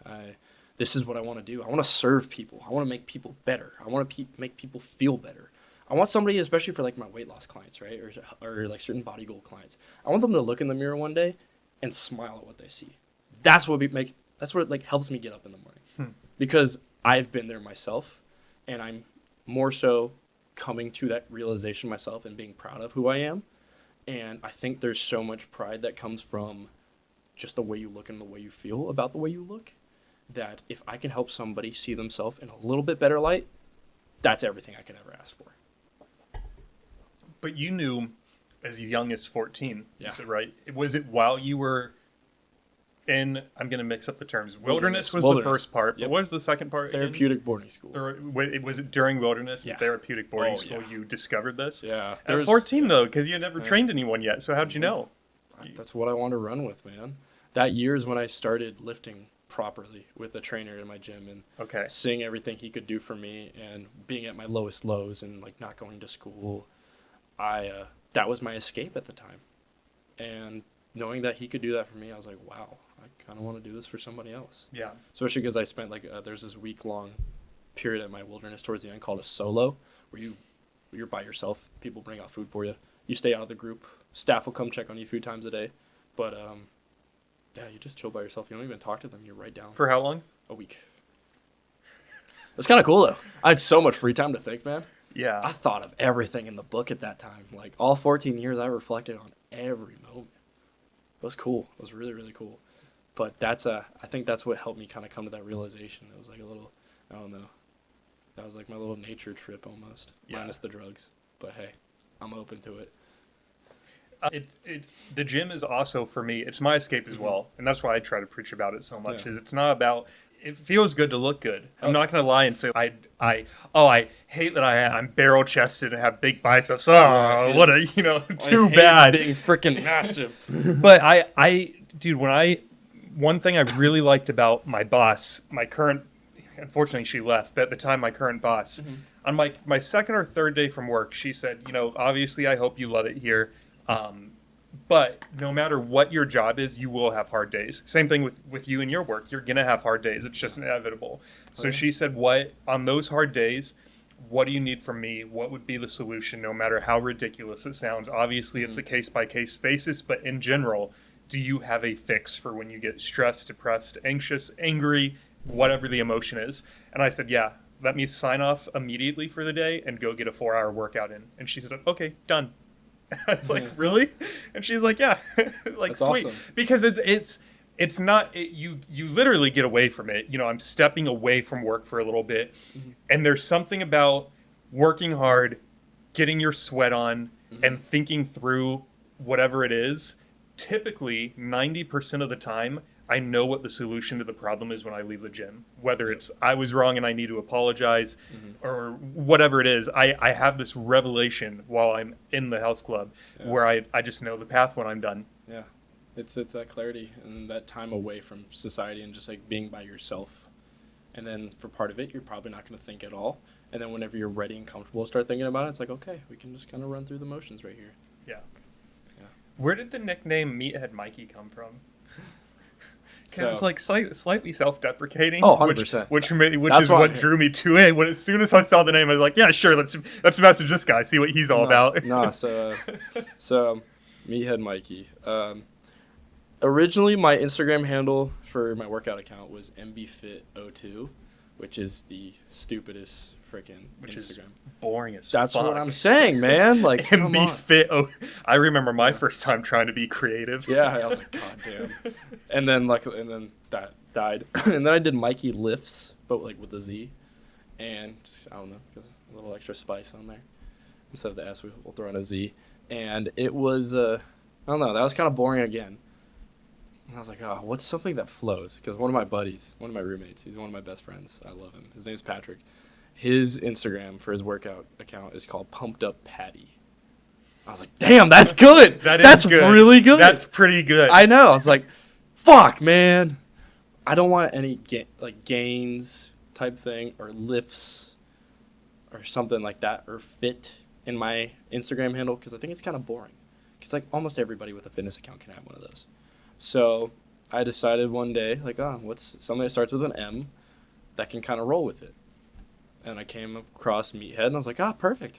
This is what I want to do. I want to serve people. I want to make people better. I want to make people feel better. I want somebody, especially for like my weight loss clients, right, or like certain body goal clients. I want them to look in the mirror one day and smile at what they see. That's what like helps me get up in the morning, because I've been there myself, and I'm more so coming to that realization myself and being proud of who I am. And I think there's so much pride that comes from just the way you look and the way you feel about the way you look, that if I can help somebody see themselves in a little bit better light, that's everything I can ever ask for. But you knew as young as 14, Yeah. is it right? Was it while you were in, I'm going to mix up the terms. Wilderness was Wilderness. the first part. Yep. But what was the second part? again? Therapeutic boarding school. Was it during wilderness and Yeah. therapeutic boarding Oh, school yeah. you discovered this? Yeah. At 14, though, because you had never Yeah. trained anyone yet. So how'd you know? That's what I want to run with, man. That year is when I started lifting properly with a trainer in my gym and Okay. seeing everything he could do for me and being at my lowest lows and like not going to school. That was my escape at the time. And knowing that he could do that for me, I was like, wow, I kind of want to do this for somebody else. Yeah. Especially because I spent there's this week-long period at my wilderness towards the end called a solo, where you're by yourself. People bring out food for you. You stay out of the group. Staff will come check on you a few times a day. But yeah, you just chill by yourself. You don't even talk to them. You're right down. For how long? A week. It's kind of cool though. I had so much free time to think, man. Yeah. I thought of everything in the book at that time. Like all 14 years, I reflected on every moment. It was cool. It was really, really cool. But I think that's what helped me kind of come to that realization. It was like a little, I don't know. That was like my little nature trip almost, Yeah. minus the drugs. But hey, I'm open to it. The gym is also, for me, it's my escape as Mhm. well, and that's why I try to preach about it so much. Yeah. Is it's not about, it feels good to look good. I'm Oh. not going to lie and say I hate that I'm barrel chested and have big biceps. Oh, what a too I hate bad. being freaking massive. But dude, one thing I really liked about my boss, my current, unfortunately she left, but at the time my current boss, on my second or third day from work, she said, obviously I hope you love it here. But no matter what your job is, you will have hard days. Same thing with you and your work. You're going to have hard days. It's just inevitable. So she said, on those hard days, what do you need from me? What would be the solution, no matter how ridiculous it sounds? Obviously, it's a case-by-case basis, but in general, do you have a fix for when you get stressed, depressed, anxious, angry, whatever the emotion is? And I said, yeah, let me sign off immediately for the day and go get a 4-hour workout in. And she said, okay, done. I was like, really? And she's like, yeah. Like, That's sweet. awesome. Because it's not, you literally get away from it. I'm stepping away from work for a little bit. And there's something about working hard, getting your sweat on, and thinking through whatever it is. Typically, 90% of the time, I know what the solution to the problem is when I leave the gym. Whether it's I was wrong and I need to apologize or whatever it is, I have this revelation while I'm in the health club where I just know the path when I'm done. Yeah, it's that clarity and that time away from society and just like being by yourself And then for part of it, you're probably not going to think at all. And then whenever you're ready and comfortable to start thinking about it, it's like, okay, we can just kind of run through the motions right here. Yeah. Yeah. Where did the nickname Meathead Mikey come from? Because So- it was like slightly self-deprecating. Oh, 100%. Which That's is why what drew me to it. As soon as I saw the name, I was like, yeah, sure, let's message this guy, see what he's all about. So Meathead Mikey. Originally, my Instagram handle for my workout account was mbfit02, which is the stupidest freaking Which Instagram. is boring as That's fuck. what I'm saying, man. Like, come MB on. Fit. Oh, I remember my first time trying to be creative. Yeah, I was like, God damn. And then that died. And then I did Mikey Lifts, but like with a Z. And just, I don't know, because a little extra spice on there. Instead of the S, we'll throw in a Z. And it was, I don't know, that was kind of boring again. And I was like, oh, what's something that flows? Because one of my buddies, one of my roommates, he's one of my best friends. I love him. His name's Patrick. His Instagram for his workout account is called Pumped Up Patty. I was like, damn, that's good. That's good. Really good. That's pretty good. I know. I was like, fuck, man. I don't want any gains type thing or lifts or something like that or fit in my Instagram handle because I think it's kind of boring. Because like almost everybody with a fitness account can have one of those. So I decided one day, like, oh, what's something that starts with an M that can kind of roll with it. And I came across Meathead, and I was like, ah, perfect.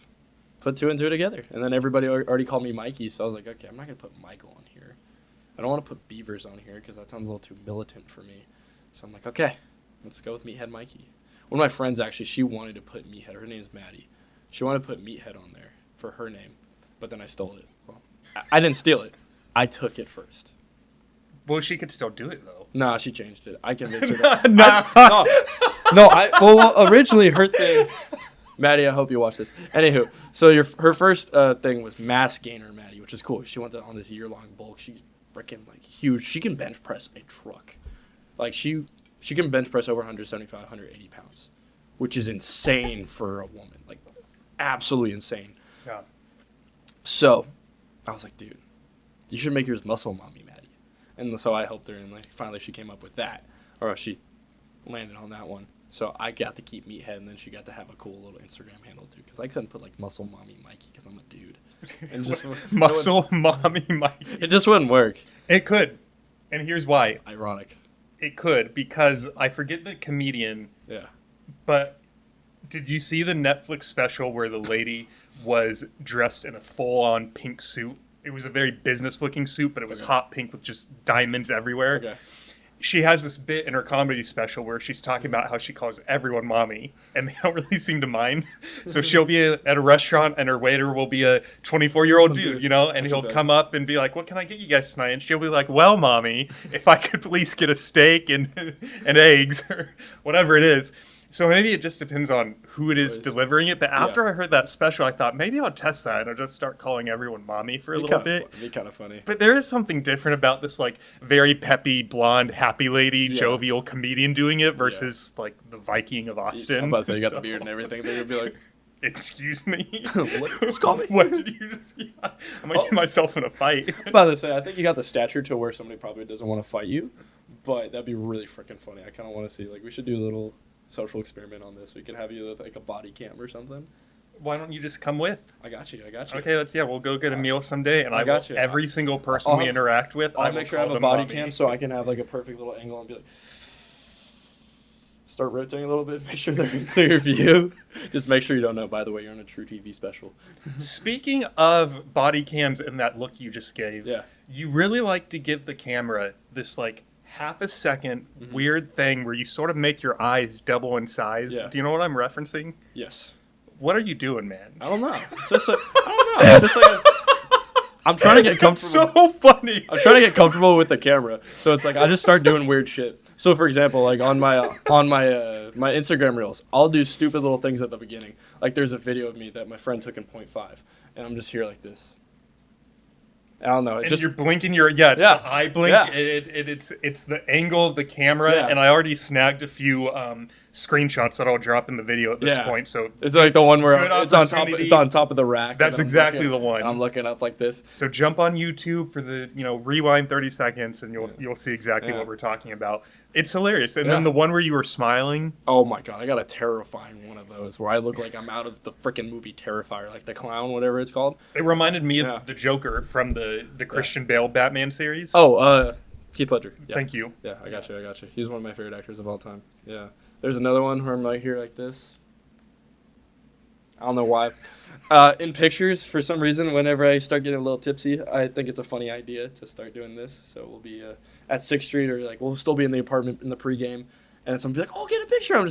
Put two and two together. And then everybody already called me Mikey, so I was like, okay, I'm not going to put Michael on here. I don't want to put Beavers on here because that sounds a little too militant for me. So I'm like, okay, let's go with Meathead Mikey. One of my friends, actually, she wanted to put Meathead. Her name's Maddie. She wanted to put Meathead on there for her name, but then I stole it. Well, I didn't steal it. I took it first. Well, she could still do it, though. Nah, she changed it. I convinced her. That. Originally her thing, Maddie, I hope you watch this. Anywho, so her first thing was mass gainer Maddie, which is cool. She went on this year-long bulk. She's freaking like huge. She can bench press a truck. Like she can bench press over 175, 180 pounds, which is insane for a woman. Like absolutely insane. Yeah. So I was like, dude, you should make yours Muscle Mommy Maddie. And so I helped her, and like finally she came up with that, or she landed on that one. So I got to keep Meathead, and then she got to have a cool little Instagram handle too, because I couldn't put like Muscle Mommy Mikey because I'm a dude. And just Muscle Mommy Mikey. It just wouldn't work. It could, and here's why. Ironic. It could, because I forget the comedian, Yeah. but did you see the Netflix special where the lady was dressed in a full-on pink suit? It was a very business-looking suit, but it was hot pink with just diamonds everywhere. Okay. She has this bit in her comedy special where she's talking about how she calls everyone mommy, and they don't really seem to mind. So she'll be at a restaurant, and her waiter will be a 24-year-old dude, you know, and he'll come up and be like, what can I get you guys tonight? And she'll be like, well, mommy, if I could please get a steak and eggs or whatever it is. So maybe it just depends on who it is delivering it. But after I heard that special, I thought maybe I'll test that and I'll just start calling everyone mommy for a little bit. It'd be kind of funny. But there is something different about this, like, very peppy, blonde, happy lady, jovial comedian doing it versus, like, the Viking of Austin. I'm about to say you got the beard and everything, but you'll be like, excuse me? What? Just call me. What did you just... I might get myself in a fight. I'm about to say, I think you got the stature to where somebody probably doesn't want to fight you, but that'd be really freaking funny. I kind of want to see, like, we should do a little social experiment on this. We could have you with like a body cam or something. Why don't you just come with? I got you. Okay, we'll go get a meal someday, and I got will, you. every single person we interact with, I'll I will make sure I call have a them body mommy. cam so I can have like a perfect little angle and be like, start rotating a little bit, make sure they're in clear view. Just make sure you don't know, by the way, you're on a True TV special. Speaking of body cams and that look you just gave, you really like to give the camera this like half a second weird thing where you sort of make your eyes double in size. Do you know what I'm referencing? Yes. What are you doing, man? I don't know. It's just I don't know. It's just like I'm trying to get comfortable. So funny. I'm trying to get comfortable with the camera. So it's like I just start doing weird shit. So for example, like on my my Instagram reels, I'll do stupid little things at the beginning. Like there's a video of me that my friend took in 0.5, and I'm just here like this. I don't know. You're blinking your the eye blink. It's the angle of the camera, and I already snagged a few screenshots that I'll drop in the video at this Yeah. point. So It's like the one where Good it's on top. opportunity. It's on top of the rack. That's and I'm exactly looking- the one. and I'm looking up like this. So jump on YouTube for the, rewind 30 seconds and you'll see exactly Yeah. what we're talking about. It's hilarious. And Yeah. then the one where you were smiling. Oh my god, I got a terrifying one of those where I look like I'm out of the freaking movie Terrifier, like the clown, whatever it's called. It reminded me Yeah. of the Joker from the Christian Bale Batman series. Oh, Heath Ledger. Yeah. Thank you. Yeah, I got you. He's one of my favorite actors of all time. Yeah. There's another one where I'm right here like this. I don't know why. In pictures, for some reason, whenever I start getting a little tipsy, I think it's a funny idea to start doing this. So we'll be at 6th Street, or like we'll still be in the apartment in the pregame, and someone will be like, "Oh, get a picture." I'm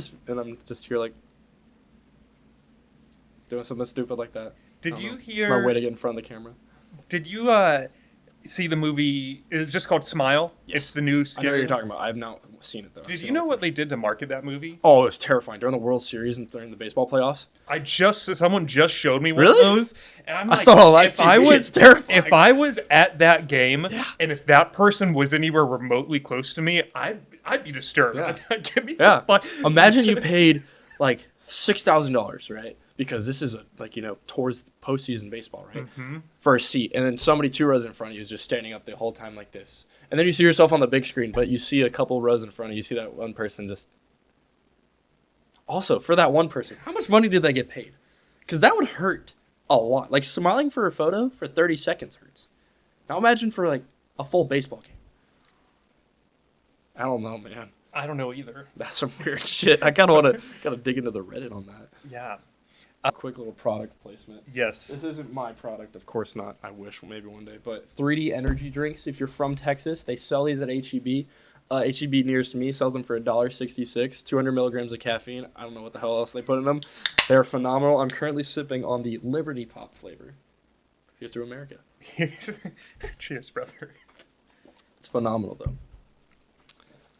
just here like doing something stupid like that. Did you It's my hear? way to get in front of the camera. Did you see the movie? It's just called Smile. Yes. It's the new I know what scary. you're talking about. I have not seen it though. I've Did seen you know all the what they did to market that movie? Oh, it was terrifying during the World Series and during the baseball playoffs. Someone just showed me one Really? of those, and I'm I like, saw it on live if I TV. was It's terrifying. if I was at that game, Yeah. and if that person was anywhere remotely close to me, I'd be disturbed. Yeah. Give me Yeah. the fuck. Imagine you paid like $6,000, right? Because this is towards postseason baseball, right? For a seat, and then somebody 2 rows in front of you is just standing up the whole time like this, and then you see yourself on the big screen, but you see a couple rows in front of you. You see that one person just. Also, for that one person, how much money did they get paid? Because that would hurt a lot. Like smiling for a photo for 30 seconds hurts. Now imagine for like a full baseball game. I don't know, man. I don't know either. That's some weird shit. I kind of want to dig into the Reddit on that. Yeah. A quick little product placement. Yes. This isn't my product, of course not. I wish maybe one day. But 3D energy drinks, if you're from Texas, they sell these at HEB. HEB nearest me sells them for $1.66, 200 milligrams of caffeine. I don't know what the hell else they put in them. They're phenomenal. I'm currently sipping on the Liberty Pop flavor. Here's to America. Cheers, brother. It's phenomenal, though.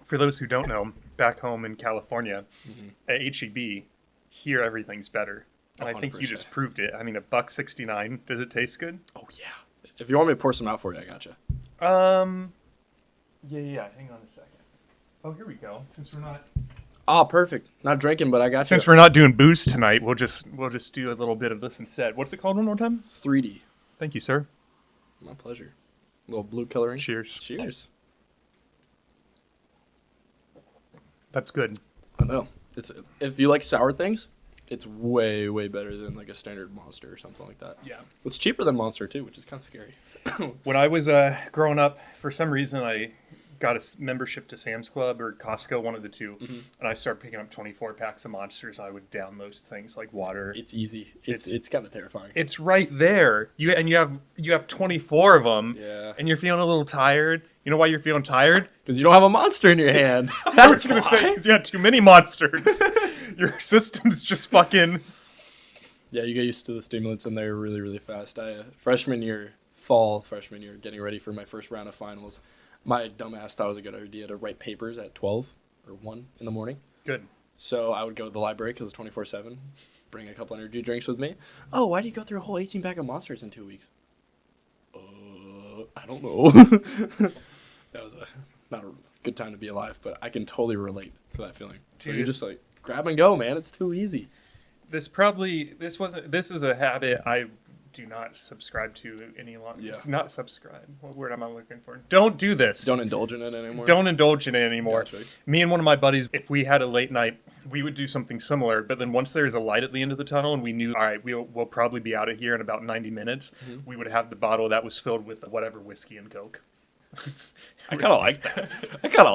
For those who don't know, back home in California, Mm-hmm. at HEB, here everything's better. And I think you 100%. just proved it. I mean, $1.69. Does it taste good? Oh, yeah. If you want me to pour some out for you, I gotcha. Yeah. Hang on a second. Oh, here we go. Since we're not Perfect. Not drinking, but I got Since we're not doing booze tonight, we'll just do a little bit of this instead. What's it called one more time? 3D. Thank you, sir. My pleasure. A little blue coloring. Cheers. Cheers. That's good. I know. If you like sour things, it's way, way better than like a standard Monster or something like that. Yeah. It's cheaper than Monster too, which is kind of scary. When I was growing up, for some reason I got a membership to Sam's Club or Costco, one of the two, and I started picking up 24 packs of Monsters. I would down those things like water. It's easy. It's kind of terrifying. It's right there. You have 24 of them, Yeah. and you're feeling a little tired. You know why you're feeling tired? Because you don't have a monster in your hand. I was gonna say because you had too many monsters. Your system's just fucking. Yeah, you get used to the stimulants in there really, really fast. Freshman year, getting ready for my first round of finals, my dumbass thought it was a good idea to write papers at 12 or 1 in the morning. Good. So I would go to the library because it's 24/7, bring a couple energy drinks with me. Oh, why do you go through a whole 18 pack of Monsters in 2 weeks? I don't know. That was not a good time to be alive, but I can totally relate to that feeling. So you Dude. just like grab and go, man. It's too easy. This is a habit I do not subscribe to any longer. Yeah. It's not subscribe. What word am I looking for? Don't do this. Don't indulge in it anymore. Don't indulge in it anymore. Gotcha. Me and one of my buddies, if we had a late night, we would do something similar. But then once there's a light at the end of the tunnel and we knew, all right, we'll probably be out of here in about 90 minutes, we would have the bottle that was filled with whatever whiskey and Coke. I kind of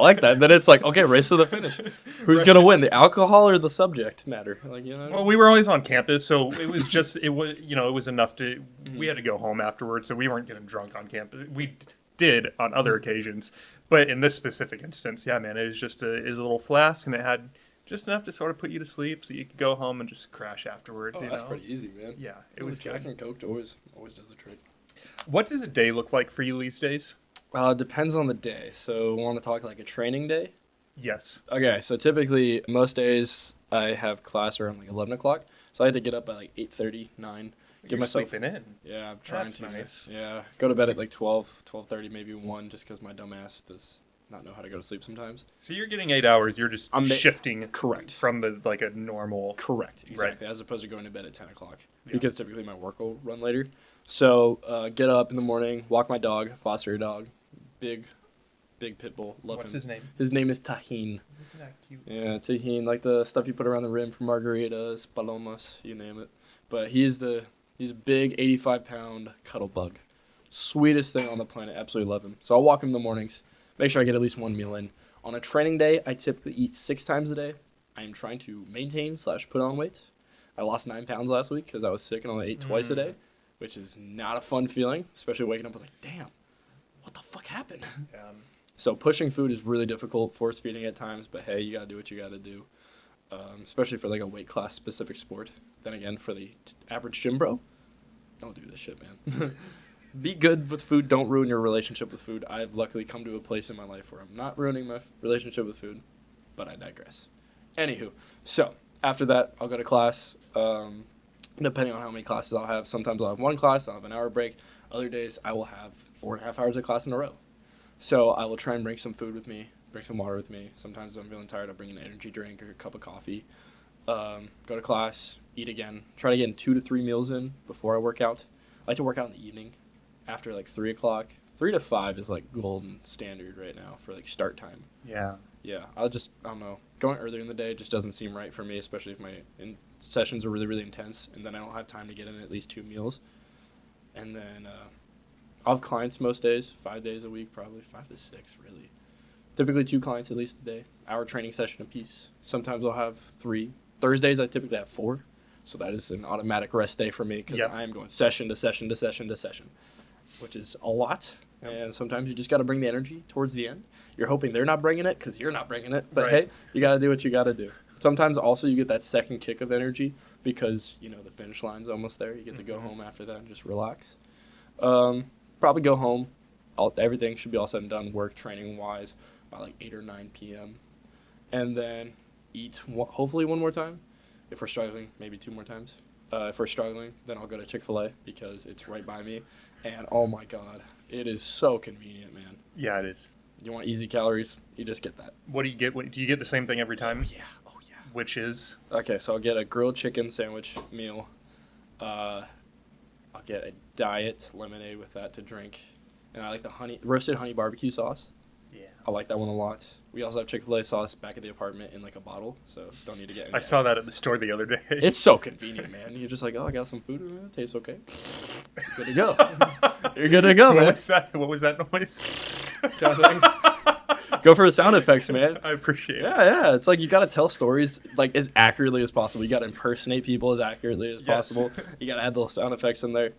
like that. Then it's like, okay, race to the finish. Who's gonna win, the alcohol or the subject matter? Like, you know. Well, we were always on campus, so it was just it was enough to. We had to go home afterwards, so we weren't getting drunk on campus. We did on other occasions, but in this specific instance, yeah, man, it was just a little flask, and it had just enough to sort of put you to sleep, so you could go home and just crash afterwards. That's pretty easy, man. Yeah, it was Jack good. and Coke always does the trick. What does a day look like for you these days? Depends on the day. So, want to talk like a training day? Yes. Okay, so typically most days I have class around like 11 o'clock. So I had to get up at like 8:30, 9. You're myself. sleeping in. Yeah, I'm trying That's to. nice. Yeah, go to bed at like 12, 12:30, maybe 1, just because my dumb ass does not know how to go to sleep sometimes. So you're getting 8 hours. You're just shifting correct from the like a normal. Correct, exactly. Right. As opposed to going to bed at 10 o'clock Yeah. because typically my work will run later. So get up in the morning, walk my dog, foster dog, big pit bull. Love What's him. his name? His name is Tahin. Isn't that cute? Yeah, Tahin, like the stuff you put around the rim for margaritas, palomas, you name it. But he's a big 85-pound cuddle bug. Sweetest thing on the planet. Absolutely love him. So I'll walk him in the mornings. Make sure I get at least one meal in. On a training day, I typically eat 6 times a day. I am trying to maintain / put on weight. I lost 9 pounds last week because I was sick and only ate twice a day, which is not a fun feeling, especially waking up. I was like, damn, what the fuck happened? Yeah. So pushing food is really difficult, force feeding at times, but hey, you got to do what you got to do, especially for like a weight class specific sport. Then again, for the average gym bro, don't do this shit, man. Be good with food. Don't ruin your relationship with food. I've luckily come to a place in my life where I'm not ruining my relationship with food, but I digress. Anywho, so after that, I'll go to class. Depending on how many classes I'll have, sometimes I'll have one class, I'll have an hour break. Other days, I will have 4.5 hours of class in a row. So I will try and bring some food with me, bring some water with me. Sometimes if I'm feeling tired, I'll bring an energy drink or a cup of coffee. Go to class, eat again. Try to get 2 to 3 meals in before I work out. I like to work out in the evening after like 3 o'clock. 3 to 5 is like golden standard right now for like start time. Yeah. Yeah, I don't know. Going earlier in the day just doesn't seem right for me, especially if my sessions are really, really intense, and then I don't have time to get in at least 2 meals. And then I'll have clients most days, 5 days a week, probably 5 to 6, really. Typically 2 clients at least a day. Hour training session apiece. Sometimes I'll have 3. Thursdays I typically have 4, so that is an automatic rest day for me because I am going session to session to session to session, which is a lot. And sometimes you just got to bring the energy towards the end. You're hoping they're not bringing it because you're not bringing it. But hey, you got to do what you got to do. Sometimes also you get that second kick of energy because, the finish line's almost there. You get to go home after that and just relax. Probably go home. Everything should be all said and done, work, training-wise, by like 8 or 9 p.m. And then eat, hopefully one more time. If we're struggling, maybe 2 more times. If we're struggling, then I'll go to Chick-fil-A because it's right by me. And oh my God, it is so convenient, man. Yeah, it is. You want easy calories, you just get that. What do you get? Do you get the same thing every time? Oh yeah. Which is? Okay, so I'll get a grilled chicken sandwich meal. I'll get a diet lemonade with that to drink. And I like the roasted honey barbecue sauce. Yeah. I like that one a lot. We also have Chick-fil-A sauce back at the apartment in like a bottle, so don't need to get any. I saw that at the store the other day. It's so convenient, man. You're just like, oh, I got some food. It tastes okay. Good to go. You're good to go, man. What was that noise? Go for the sound effects, man. I appreciate it. Yeah. It's like you got to tell stories like as accurately as possible. You got to impersonate people as accurately as possible. You got to add those sound effects in there.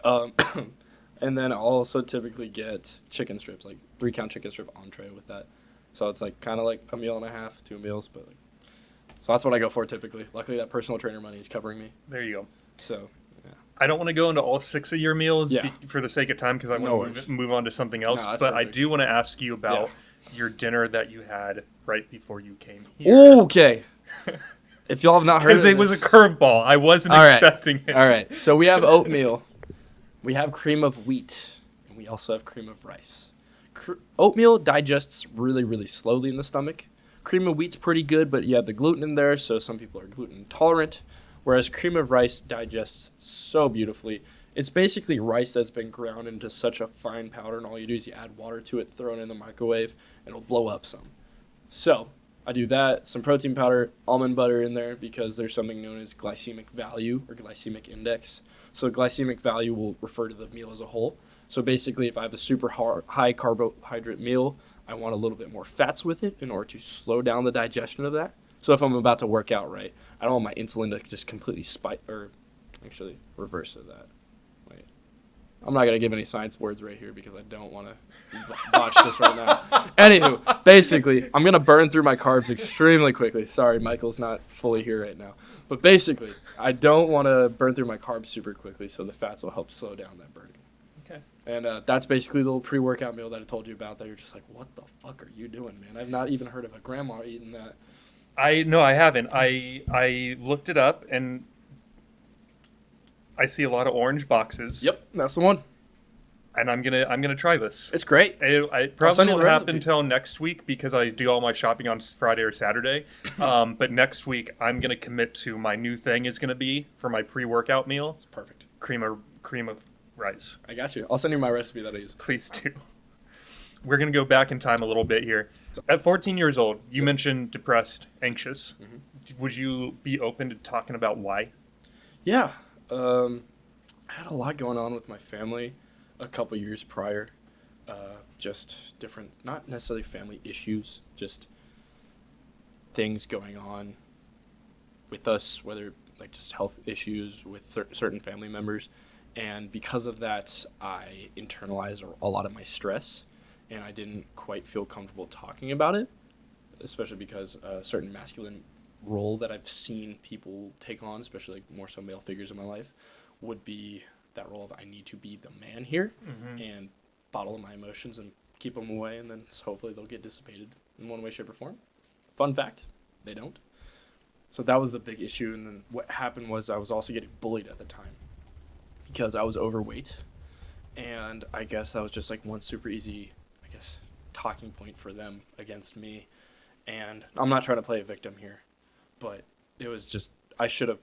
And then I'll also typically get chicken strips, like 3-count chicken strip entree with that. So it's like kind of like a meal and a half, 2 meals, but so that's what I go for typically. Luckily, that personal trainer money is covering me. There you go. So, yeah. I don't want to go into all 6 of your meals for the sake of time because I want to move on to something else. But perfect. I do want to ask you about your dinner that you had right before you came here. Okay. If y'all have not heard of it. Because it was a curveball. I wasn't expecting it. All right. So we have oatmeal. We have cream of wheat. And we also have cream of rice. Oatmeal digests really, really slowly in the stomach. Cream of wheat's pretty good, but you have the gluten in there, so some people are gluten intolerant. Whereas cream of rice digests so beautifully. It's basically rice that's been ground into such a fine powder, and all you do is you add water to it, throw it in the microwave, and it'll blow up some. So I do that, some protein powder, almond butter in there, because there's something known as glycemic value or glycemic index. So glycemic value will refer to the meal as a whole. So basically, if I have a super high carbohydrate meal, I want a little bit more fats with it in order to slow down the digestion of that. So if I'm about to work out, right, I don't want my insulin to just completely spike, or actually reverse of that. Wait, I'm not going to give any science words right here because I don't want to botch this right now. Anywho, basically, I'm going to burn through my carbs extremely quickly. Sorry, Michael's not fully here right now. But basically, I don't want to burn through my carbs super quickly, so the fats will help slow down that burning. And that's basically the little pre-workout meal that I told you about that you're just like, what the fuck are you doing, man? I've not even heard of a grandma eating that. No, I haven't. I looked it up, and I see a lot of orange boxes. Yep, that's the one. and I'm gonna try this. It's great. It probably won't happen until next week because I do all my shopping on Friday or Saturday. But next week I'm gonna commit to my new thing is gonna be for my pre-workout meal. It's perfect. Cream of rice. I got you. I'll send you my recipe that I use. Please do. We're gonna go back in time a little bit here. At 14 years old, you mentioned depressed, anxious. Mm-hmm. Would you be open to talking about why? Yeah. I had a lot going on with my family a couple years prior. Just different, not necessarily family issues, just things going on with us, whether like just health issues with certain family members. And because of that, I internalized a lot of my stress, and I didn't quite feel comfortable talking about it, especially because a certain masculine role that I've seen people take on, especially like more so male figures in my life, would be that role of I need to be the man here and bottle my emotions and keep them away, and then hopefully they'll get dissipated in one way, shape, or form. Fun fact, they don't. So that was the big issue, and then what happened was I was also getting bullied at the time because I was overweight, and I guess that was just like one super easy, I guess, talking point for them against me. And I'm not trying to play a victim here, but it was just I should have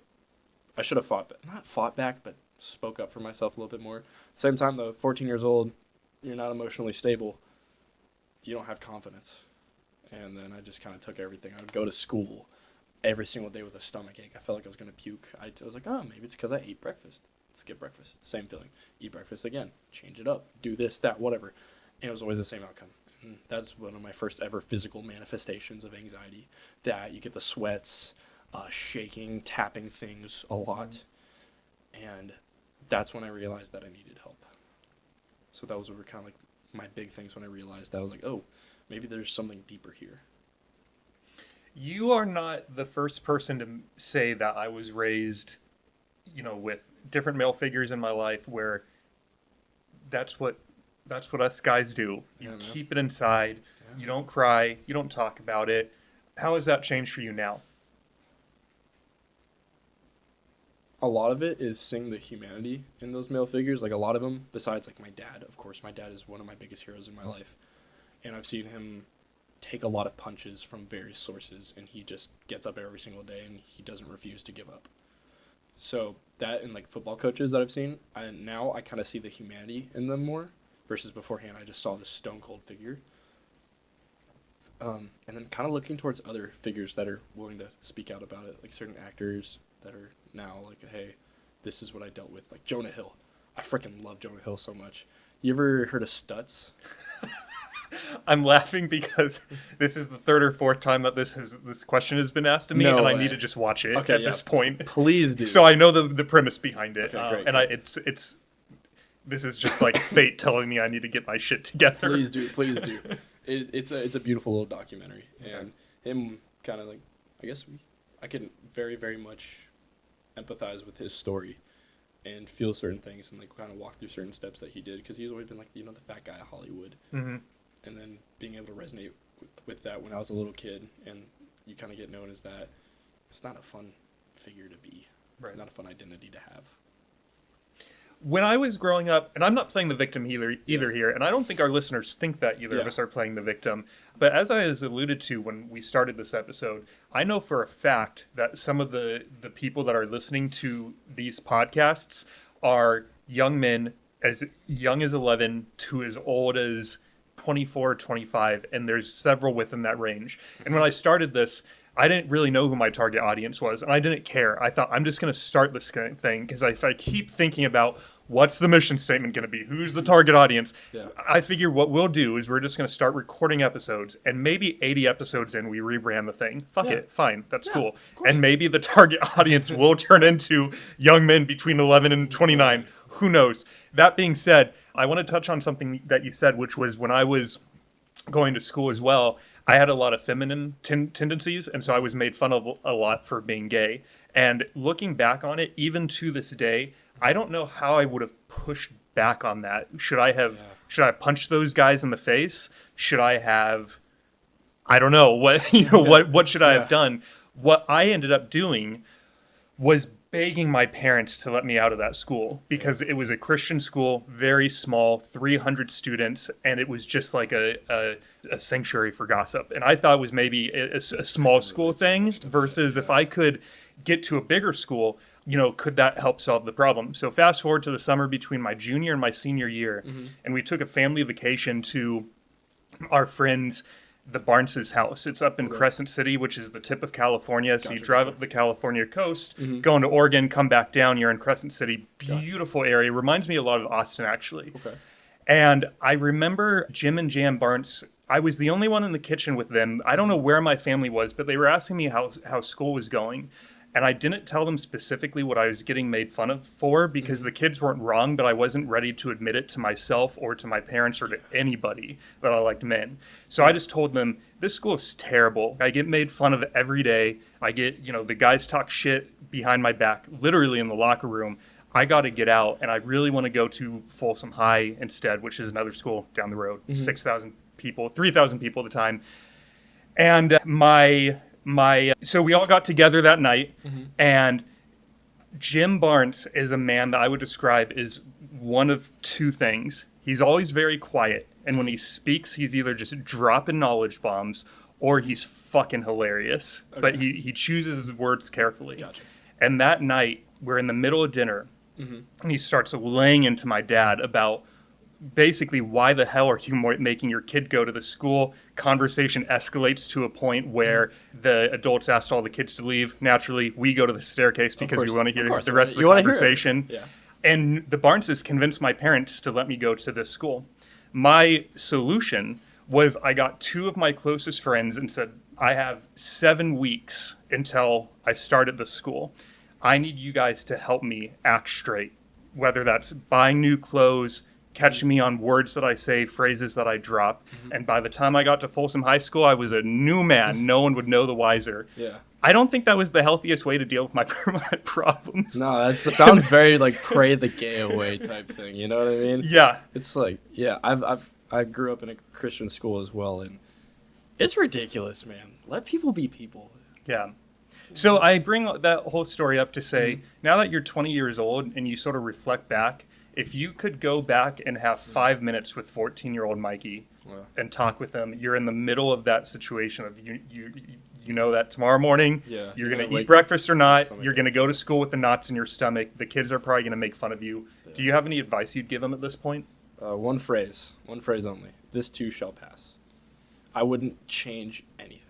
fought back, but spoke up for myself a little bit more. At the same time, though, 14 years old, you're not emotionally stable. You don't have confidence. And then I just kind of took everything. I would go to school every single day with a stomach ache. I felt like I was going to puke. I was like, oh, maybe it's because I ate breakfast. Skip breakfast. Same feeling. Eat breakfast again. Change it up. Do this, that, whatever. And it was always the same outcome. And that's one of my first ever physical manifestations of anxiety. That you get the sweats, shaking, tapping things a lot. And that's when I realized that I needed help. So that was what were kind of like my big things when I realized that. I was like, oh, maybe there's something deeper here. You are not the first person to say that I was raised, with different male figures in my life where that's what us guys do. You keep it inside. Yeah. You don't cry. You don't talk about it. How has that changed for you now? A lot of it is seeing the humanity in those male figures. Like a lot of them, besides like my dad, of course, my dad is one of my biggest heroes in my life. And I've seen him take a lot of punches from various sources, and he just gets up every single day and he doesn't refuse to give up. So that and like football coaches that I've seen, now I kind of see the humanity in them more versus beforehand. I just saw this stone cold figure. And then kind of looking towards other figures that are willing to speak out about it, like certain actors that are now like, hey, this is what I dealt with. Like Jonah Hill. I freaking love Jonah Hill so much. You ever heard of Stutz? I'm laughing because this is the third or fourth time that this question has been asked to me, and I need to just watch it at this point. Please do. So I know the premise behind it, okay, great, and it's this is just like fate telling me I need to get my shit together. Please do. It's a beautiful little documentary, and him kind of like, I guess I can very, very much empathize with his story and feel certain things and like kind of walk through certain steps that he did, because he's always been like the fat guy of Hollywood. And then being able to resonate with that when I was a little kid, and you kind of get known as that, it's not a fun figure to be. It's not a fun identity to have. When I was growing up, and I'm not playing the victim either here, and I don't think our listeners think that either of us are playing the victim, but as I was alluded to when we started this episode, I know for a fact that some of the people that are listening to these podcasts are young men as young as 11 to as old as 24, 25, and there's several within that range. And when I started this, I didn't really know who my target audience was, and I didn't care. I thought, I'm just going to start this kind of thing, because if I keep thinking about what's the mission statement going to be, who's the target audience, I figure what we'll do is we're just going to start recording episodes, and maybe 80 episodes in, we rebrand the thing. Fuck it, fine, that's cool. And maybe the target audience will turn into young men between 11 and 29. Who knows? That being said, I want to touch on something that you said, which was when I was going to school as well, I had a lot of feminine tendencies, and so I was made fun of a lot for being gay. And looking back on it, even to this day, I don't know how I would have pushed back on that. Should I have punched those guys in the face? Should I have, I don't know, what should I have done? What I ended up doing was begging my parents to let me out of that school because it was a Christian school, very small, 300 students, and it was just like a sanctuary for gossip. And I thought it was maybe a small school thing versus if I could get to a bigger school, could that help solve the problem? So fast forward to the summer between my junior and my senior year, and we took a family vacation to our friends, the Barnes's house. It's up in Crescent City, which is the tip of California. So you drive up the California coast, go into Oregon, come back down. You're in Crescent City. Beautiful area. Reminds me a lot of Austin, actually. Okay. And I remember Jim and Jan Barnes. I was the only one in the kitchen with them. I don't know where my family was, but they were asking me how school was going. And I didn't tell them specifically what I was getting made fun of for because the kids weren't wrong, but I wasn't ready to admit it to myself or to my parents or to anybody that I liked men. So I just told them, this school is terrible. I get made fun of every day. I get, the guys talk shit behind my back, literally in the locker room. I got to get out, and I really want to go to Folsom High instead, which is another school down the road, 6,000 people, 3,000 people at the time. And so we all got together that night, and Jim Barnes is a man that I would describe as one of two things. He's always very quiet, and when he speaks, he's either just dropping knowledge bombs or he's fucking hilarious. Okay. But he chooses his words carefully. Gotcha. And that night, we're in the middle of dinner, and he starts laying into my dad about basically, why the hell are you making your kid go to the school? Conversation escalates to a point where the adults asked all the kids to leave. Naturally, we go to the staircase because we want to hear the rest of the conversation. Yeah. And the Barneses convinced my parents to let me go to this school. My solution was I got two of my closest friends and said, I have 7 weeks until I start at the school. I need you guys to help me act straight, whether that's buying new clothes, catching me on words that I say, phrases that I drop. And by the time I got to Folsom High School, I was a new man. No one would know the wiser. Yeah. I don't think that was the healthiest way to deal with my problems. No, that sounds very like pray the gay away type thing. You know what I mean? Yeah. It's like, yeah, I grew up in a Christian school as well, and it's ridiculous, man. Let people be people. Yeah. So I bring that whole story up to say, now that you're 20 years old and you sort of reflect back, if you could go back and have 5 minutes with 14-year-old Mikey and talk with them, you're in the middle of that situation of you know that tomorrow morning you're going to eat breakfast or not, you're going to go to school with the knots in your stomach, the kids are probably going to make fun of you. Yeah. Do you have any advice you'd give them at this point? One phrase only. This too shall pass. I wouldn't change anything.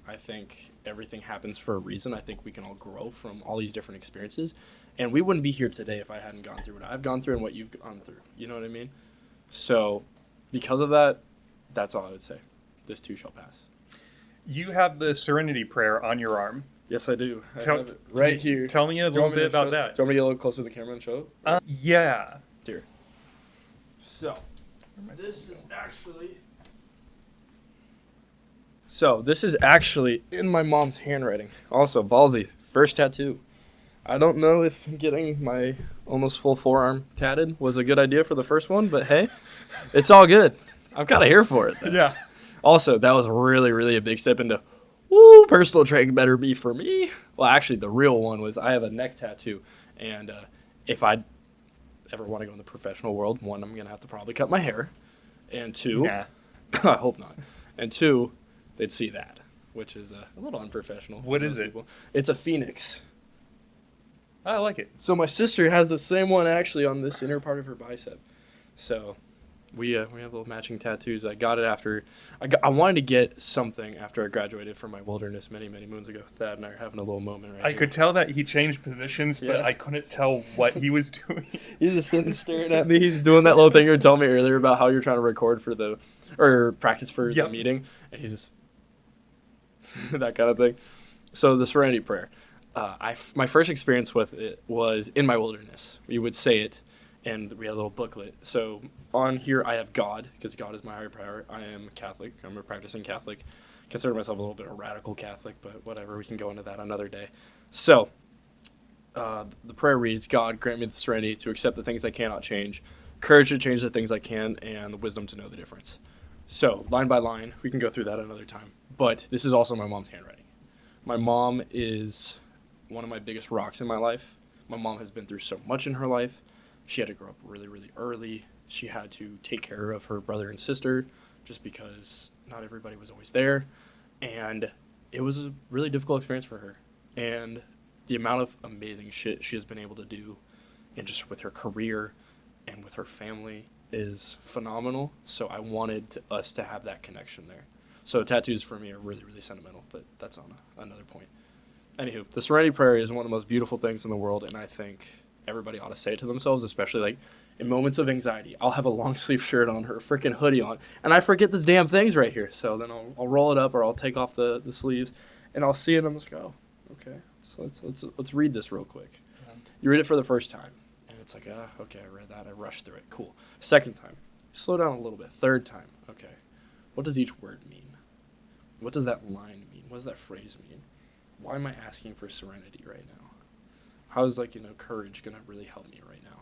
I think everything happens for a reason. I think we can all grow from all these different experiences. And we wouldn't be here today if I hadn't gone through what I've gone through and what you've gone through. You know what I mean? So because of that, that's all I would say. This too shall pass. You have the Serenity Prayer on your arm. Yes, I do. I have it right here. Tell me a little bit about that. Do you want me to get a little closer to the camera and show it? Yeah. Dear. So, this is actually in my mom's handwriting. Also, ballsy. First tattoo. I don't know if getting my almost full forearm tatted was a good idea for the first one, but hey, it's all good. I'm kind of here for it, though. Yeah. Also, that was really, really a big step into, personal training better be for me. Well, actually, the real one was I have a neck tattoo, and if I ever want to go in the professional world, one, I'm going to have to probably cut my hair, and two, I hope not, and two, they'd see that, which is a little unprofessional. What is it? It's a phoenix. I like it. So my sister has the same one actually on this inner part of her bicep. So we have little matching tattoos. I got it after I wanted to get something after I graduated from my wilderness many, many moons ago. Thad and I are having a little moment right I here. could tell that he changed positions, but I couldn't tell what he was doing. He's just sitting staring at me. He's doing that little thing you were telling me earlier about how you're trying to record or practice for the meeting, and he's just that kind of thing. So the Serenity Prayer. My first experience with it was in my wilderness. We would say it, and we had a little booklet. So on here, I have God, because God is my higher power. I am Catholic. I'm a practicing Catholic. Consider myself a little bit of a radical Catholic, but whatever. We can go into that another day. So the prayer reads, God, grant me the serenity to accept the things I cannot change, courage to change the things I can, and the wisdom to know the difference. So line by line, we can go through that another time. But this is also my mom's handwriting. My mom is one of my biggest rocks in my life. My mom has been through so much in her life. She had to grow up really, really early. She had to take care of her brother and sister just because not everybody was always there. And it was a really difficult experience for her. And the amount of amazing shit she has been able to do, and just with her career and with her family, is phenomenal. So I wanted us to have that connection there. So tattoos for me are really, really sentimental, but that's on another point. Anywho, the Serenity Prayer is one of the most beautiful things in the world, and I think everybody ought to say it to themselves, especially like in moments of anxiety. I'll have a long sleeve shirt on, her freaking hoodie on, and I forget this damn thing's right here. So then I'll roll it up, or I'll take off the sleeves, and I'll see it, and I'm just like, oh, okay, so let's read this real quick. You read it for the first time, and it's like, okay, I read that, I rushed through it, cool. Second time, slow down a little bit. Third time, okay, what does each word mean? What does that line mean? What does that phrase mean? Why am I asking for serenity right now? How is, courage going to really help me right now?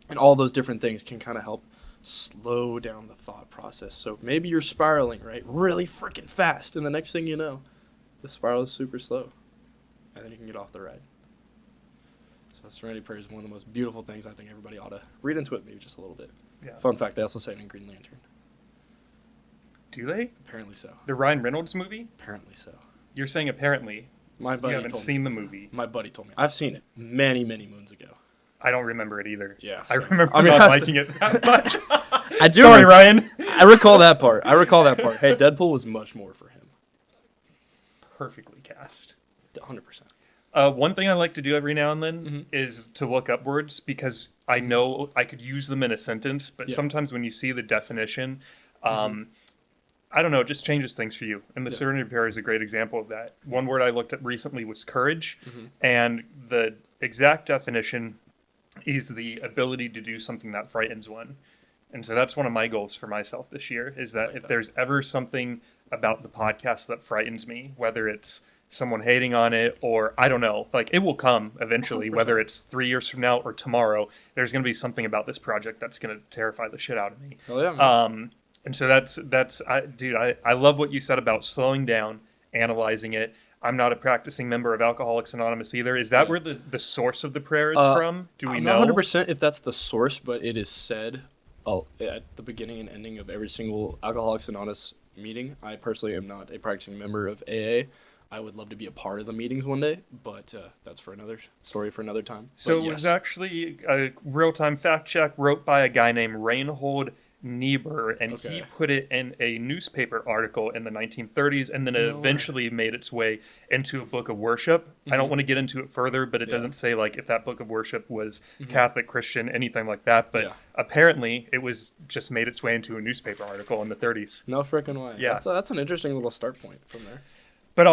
And all those different things can kind of help slow down the thought process. So maybe you're spiraling, right? Really freaking fast. And the next thing you know, the spiral is super slow. And then you can get off the ride. So Serenity Prayer is one of the most beautiful things. I think everybody ought to read into it maybe just a little bit. Yeah. Fun fact, they also say it in Green Lantern. Do they? Apparently so. The Ryan Reynolds movie? Apparently so. You're saying apparently. My buddy You haven't told seen me. the movie. My buddy told me. I've seen it many, many moons ago. I don't remember it either. Yeah. I So, remember mean, not liking it that much. I do. Sorry, Ryan. I recall that part. Hey, Deadpool was much more for him. Perfectly cast. 100%. One thing I like to do every now and then Mm-hmm. is to look up words because I know I could use them in a sentence, but Yeah. sometimes when you see the definition, I don't know, it just changes things for you. And the Yeah. Serenity Prayer is a great example of that. One word I looked at recently was courage, Mm-hmm. and the exact definition is the ability to do something that frightens one. And so that's one of my goals for myself this year, is that if there's ever something about the podcast that frightens me, whether it's someone hating on it or I don't know, like it will come eventually, 100%. whether it's 3 years from now or tomorrow, there's going to be something about this project that's going to terrify the shit out of me. Oh, yeah, man. And so I love what you said about slowing down, analyzing it. I'm not a practicing member of Alcoholics Anonymous either. Is that Yeah. where the source of the prayer is from? Do we I'm know? not 100% if that's the source, but it is said at the beginning and ending of every single Alcoholics Anonymous meeting. I personally am not a practicing member of AA. I would love to be a part of the meetings one day, but that's for another story for another time. So But it was yes. actually a real-time fact check wrote by a guy named Reinhold Niebuhr, and he Okay. put it in a newspaper article in the 1930s, and then it No way. eventually made its way into a book of worship. I don't Mhm. want to get into it further, but it Yeah. doesn't say like if that book of worship was Catholic, Christian, anything like that. But Yeah. apparently, it was just made its way into a newspaper article in the 30s. No freaking way. Yeah. That's an interesting little start point from there. But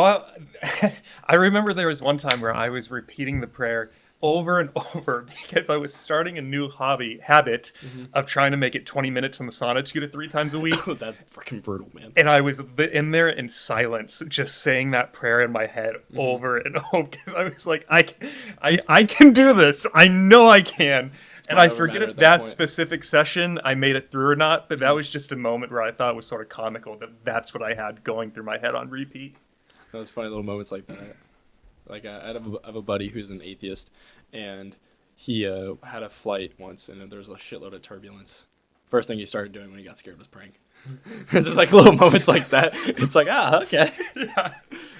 I remember there was one time where I was repeating the prayer over and over because I was starting a new habit of trying to make it 20 minutes in the sauna 2 to 3 times a week. That's freaking brutal, man. And I was in there in silence, just saying that prayer in my head over and over because I was like, I can do this. I know I can. And I never forget matter if at that that point. specific session I made it through or not, but that was just a moment where I thought it was sort of comical that that's what I had going through my head on repeat. Those funny little moments like that. Like I have a buddy who's an atheist, and he had a flight once, and there was a shitload of turbulence. First thing he started doing when he got scared was praying. Just like little moments like that. It's like, okay. Yeah.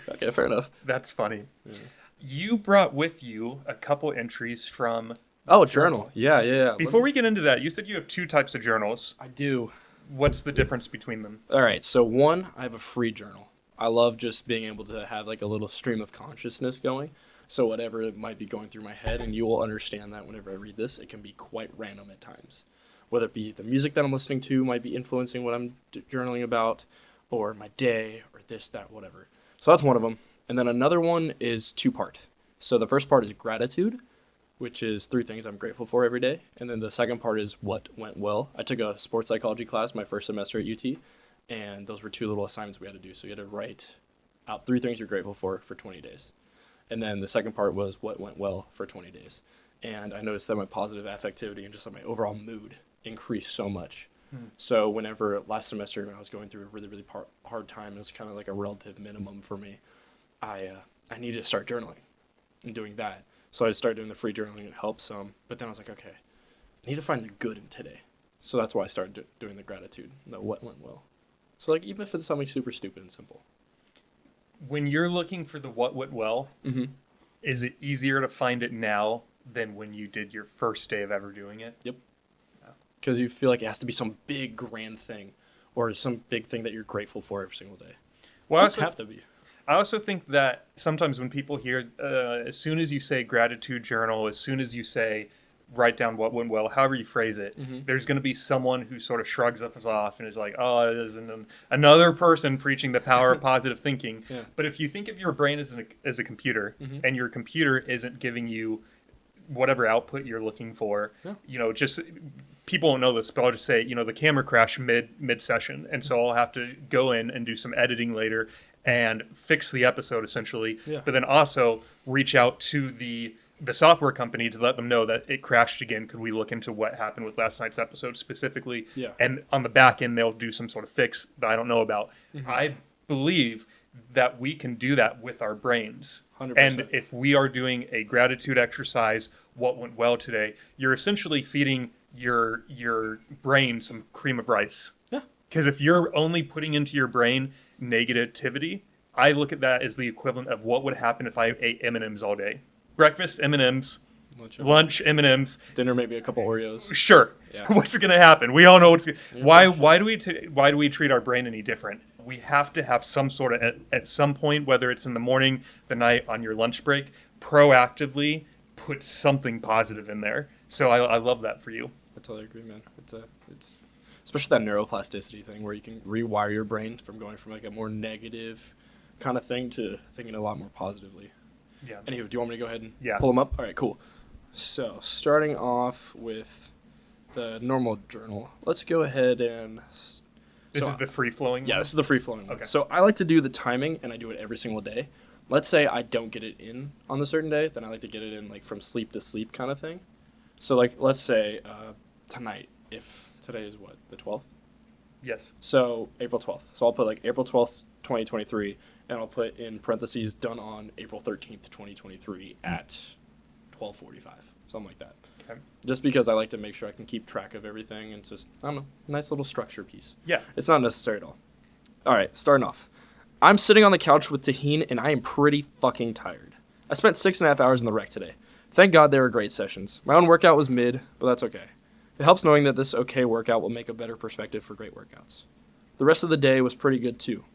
Okay, fair enough. That's funny. Yeah. You brought with you a couple entries from... Oh, journal. Yeah. Before we get into that, you said you have 2 types of journals. I do. What's the difference between them? All right, so one, I have a free journal. I love just being able to have like a little stream of consciousness going. So whatever might be going through my head, and you will understand that whenever I read this, it can be quite random at times. Whether it be the music that I'm listening to might be influencing what I'm journaling about, or my day, or this, that, whatever. So that's one of them. And then another one is 2-part. So the first part is gratitude, which is 3 things I'm grateful for every day. And then the second part is what went well. I took a sports psychology class my first semester at UT, and those were 2 little assignments we had to do. So you had to write out 3 things you're grateful for 20 days. And then the second part was what went well for 20 days. And I noticed that my positive affectivity and just like my overall mood increased so much. So whenever last semester when I was going through a really, really hard time, it was kind of like a relative minimum for me. I needed to start journaling and doing that. So I started doing the free journaling. It helped some. But then I was like, okay, I need to find the good in today. So that's why I started doing the gratitude, the what went well. So like even if it's something super stupid and simple. When you're looking for the what went well, is it easier to find it now than when you did your first day of ever doing it? Yep. Because you feel like it has to be some big grand thing or some big thing that you're grateful for every single day. Well, It doesn't have to be. I also think that sometimes when people hear, as soon as you say gratitude journal, as soon as you say write down what went well, however you phrase it, there's going to be someone who sort of shrugs us off and is like, oh, it is another person preaching the power of positive thinking. Yeah. But if you think of your brain as a computer and your computer isn't giving you whatever output you're looking for, just people don't know this, but I'll just say, the camera crashed mid session. And so I'll have to go in and do some editing later and fix the episode essentially, but then also reach out to the software company to let them know that it crashed again. Could we look into what happened with last night's episode specifically? Yeah. And on the back end, they'll do some sort of fix that I don't know about. I believe that we can do that with our brains. 100%. And if we are doing a gratitude exercise, what went well today, you're essentially feeding your brain some cream of rice. Yeah. Because if you're only putting into your brain negativity, I look at that as the equivalent of what would happen if I ate M&Ms all day. Breakfast M&Ms, lunch M&Ms, dinner maybe a couple Oreos. Sure. Yeah. What's going to happen? We all know what's why do we treat our brain any different? We have to have some sort of at some point, whether it's in the morning, the night, on your lunch break, proactively put something positive in there. So I love that for you. I totally agree, man. It's especially that neuroplasticity thing where you can rewire your brain from going from like a more negative kind of thing to thinking a lot more positively. Yeah. Anywho, do you want me to go ahead and pull them up? All right, cool. So starting off with the normal journal, let's go ahead and... This is the free-flowing one? Yeah, this is the free-flowing one. So I like to do the timing, and I do it every single day. Let's say I don't get it in on the certain day, then I like to get it in like from sleep to sleep kind of thing. So like, let's say tonight, if today is what, the 12th? Yes. So April 12th. So I'll put like April 12th, 2023, and I'll put in parentheses done on April 13th, 2023 at 12:45, something like that. Okay. Just because I like to make sure I can keep track of everything, and it's just, I don't know, nice little structure piece. Yeah. It's not necessary at all. All right, starting off. I'm sitting on the couch with Tahine, and I am pretty fucking tired. I spent 6.5 hours in the rec today. Thank God they were great sessions. My own workout was mid, but that's okay. It helps knowing that this okay workout will make a better perspective for great workouts. The rest of the day was pretty good too.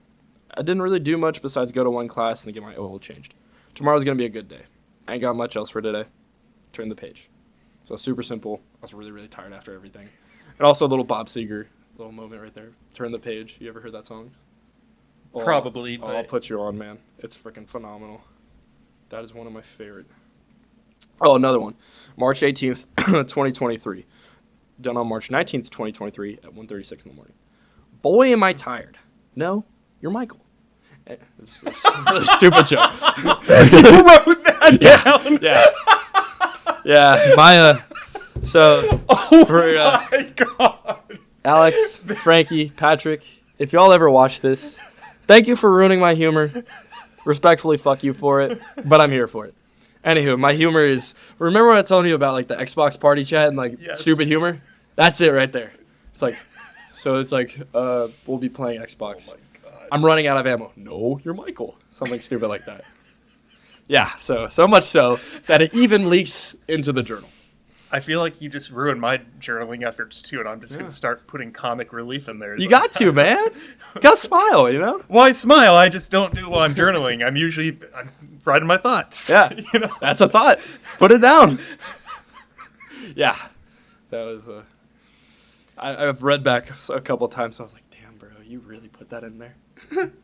I didn't really do much besides go to one class and get my oil changed. Tomorrow's going to be a good day. I ain't got much else for today. Turn the page. So super simple. I was really, really tired after everything. And also a little Bob Seger little moment right there. Turn the page. You ever heard that song? Probably, but... I'll put you on, man. It's freaking phenomenal. That is one of my favorite. Oh, another one. March 18th, 2023. Done on March 19th, 2023 at 1:36 in the morning. Boy, am I tired. No, you're Michael. It's a stupid joke. You wrote that down? Yeah. Yeah, Maya. So, my God. Alex, Frankie, Patrick, if y'all ever watch this, thank you for ruining my humor. Respectfully, fuck you for it, but I'm here for it. Anywho, my humor is, remember what I told you about like the Xbox party chat and like stupid humor? That's it right there. It's like, we'll be playing Xbox. Oh my God. I'm running out of ammo. No, you're Michael. Something stupid like that. Yeah, so much so that it even leaks into the journal. I feel like you just ruined my journaling efforts too, and I'm just going to start putting comic relief in there. You got to, man. You got to smile, you know? Well, I smile. I just don't do it while I'm journaling. I'm writing my thoughts. Yeah, that's a thought. Put it down. Yeah, that was I've read back a couple of times, so I was like, damn, bro, you really put that in there?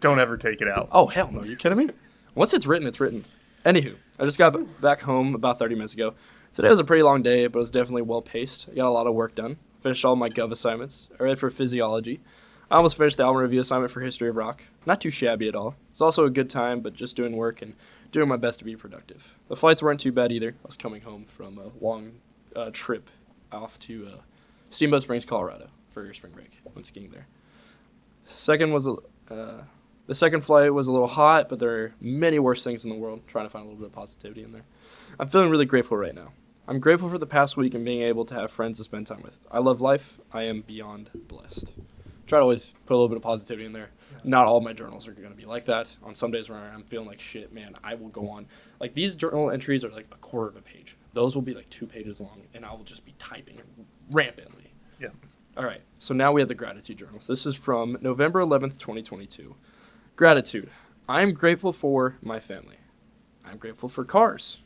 Don't ever take it out. Oh, hell no. You kidding me? Once it's written, it's written. Anywho, I just got back home about 30 minutes ago. Today was a pretty long day, but it was definitely well-paced. I got a lot of work done. Finished all my Gov assignments. I read for physiology. I almost finished the album review assignment for History of Rock. Not too shabby at all. It's also a good time, but just doing work and doing my best to be productive. The flights weren't too bad either. I was coming home from a long trip off to Steamboat Springs, Colorado for spring break. Went skiing there. Second was The second flight was a little hot, but there are many worse things in the world. Trying to find a little bit of positivity in there. I'm feeling really grateful right now. I'm grateful for the past week and being able to have friends to spend time with. I love life. I am beyond blessed. Try to always put a little bit of positivity in there. Not all of my journals are going to be like that. On some days where I'm feeling like shit, man, I will go on. Like, these journal entries are like a quarter of a page. Those will be like 2 pages long, and I will just be typing rampantly. Yeah. All right, so now we have the gratitude journals. This is from November 11th, 2022. Gratitude. I am grateful for my family. I am grateful for cars.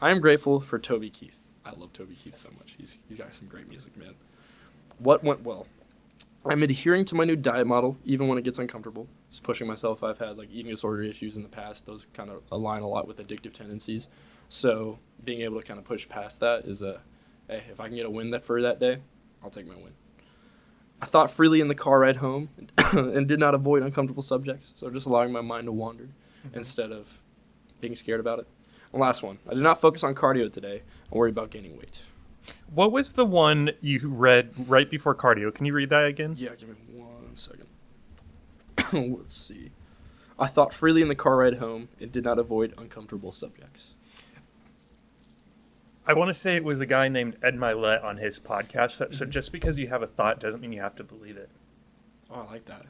I am grateful for Toby Keith. I love Toby Keith so much. He's got some great music, man. What went well? I'm adhering to my new diet model, even when it gets uncomfortable. Just pushing myself. I've had like eating disorder issues in the past. Those kind of align a lot with addictive tendencies. So being able to kind of push past that is hey, if I can get a win for that day, I'll take my win. I thought freely in the car ride home and did not avoid uncomfortable subjects. So just allowing my mind to wander instead of being scared about it. And last one. I did not focus on cardio today. I worried about gaining weight. What was the one you read right before cardio? Can you read that again? Yeah, give me 1 second. Let's see. I thought freely in the car ride home and did not avoid uncomfortable subjects. I want to say it was a guy named Ed Milet on his podcast that said just because you have a thought doesn't mean you have to believe it. Oh, I like that.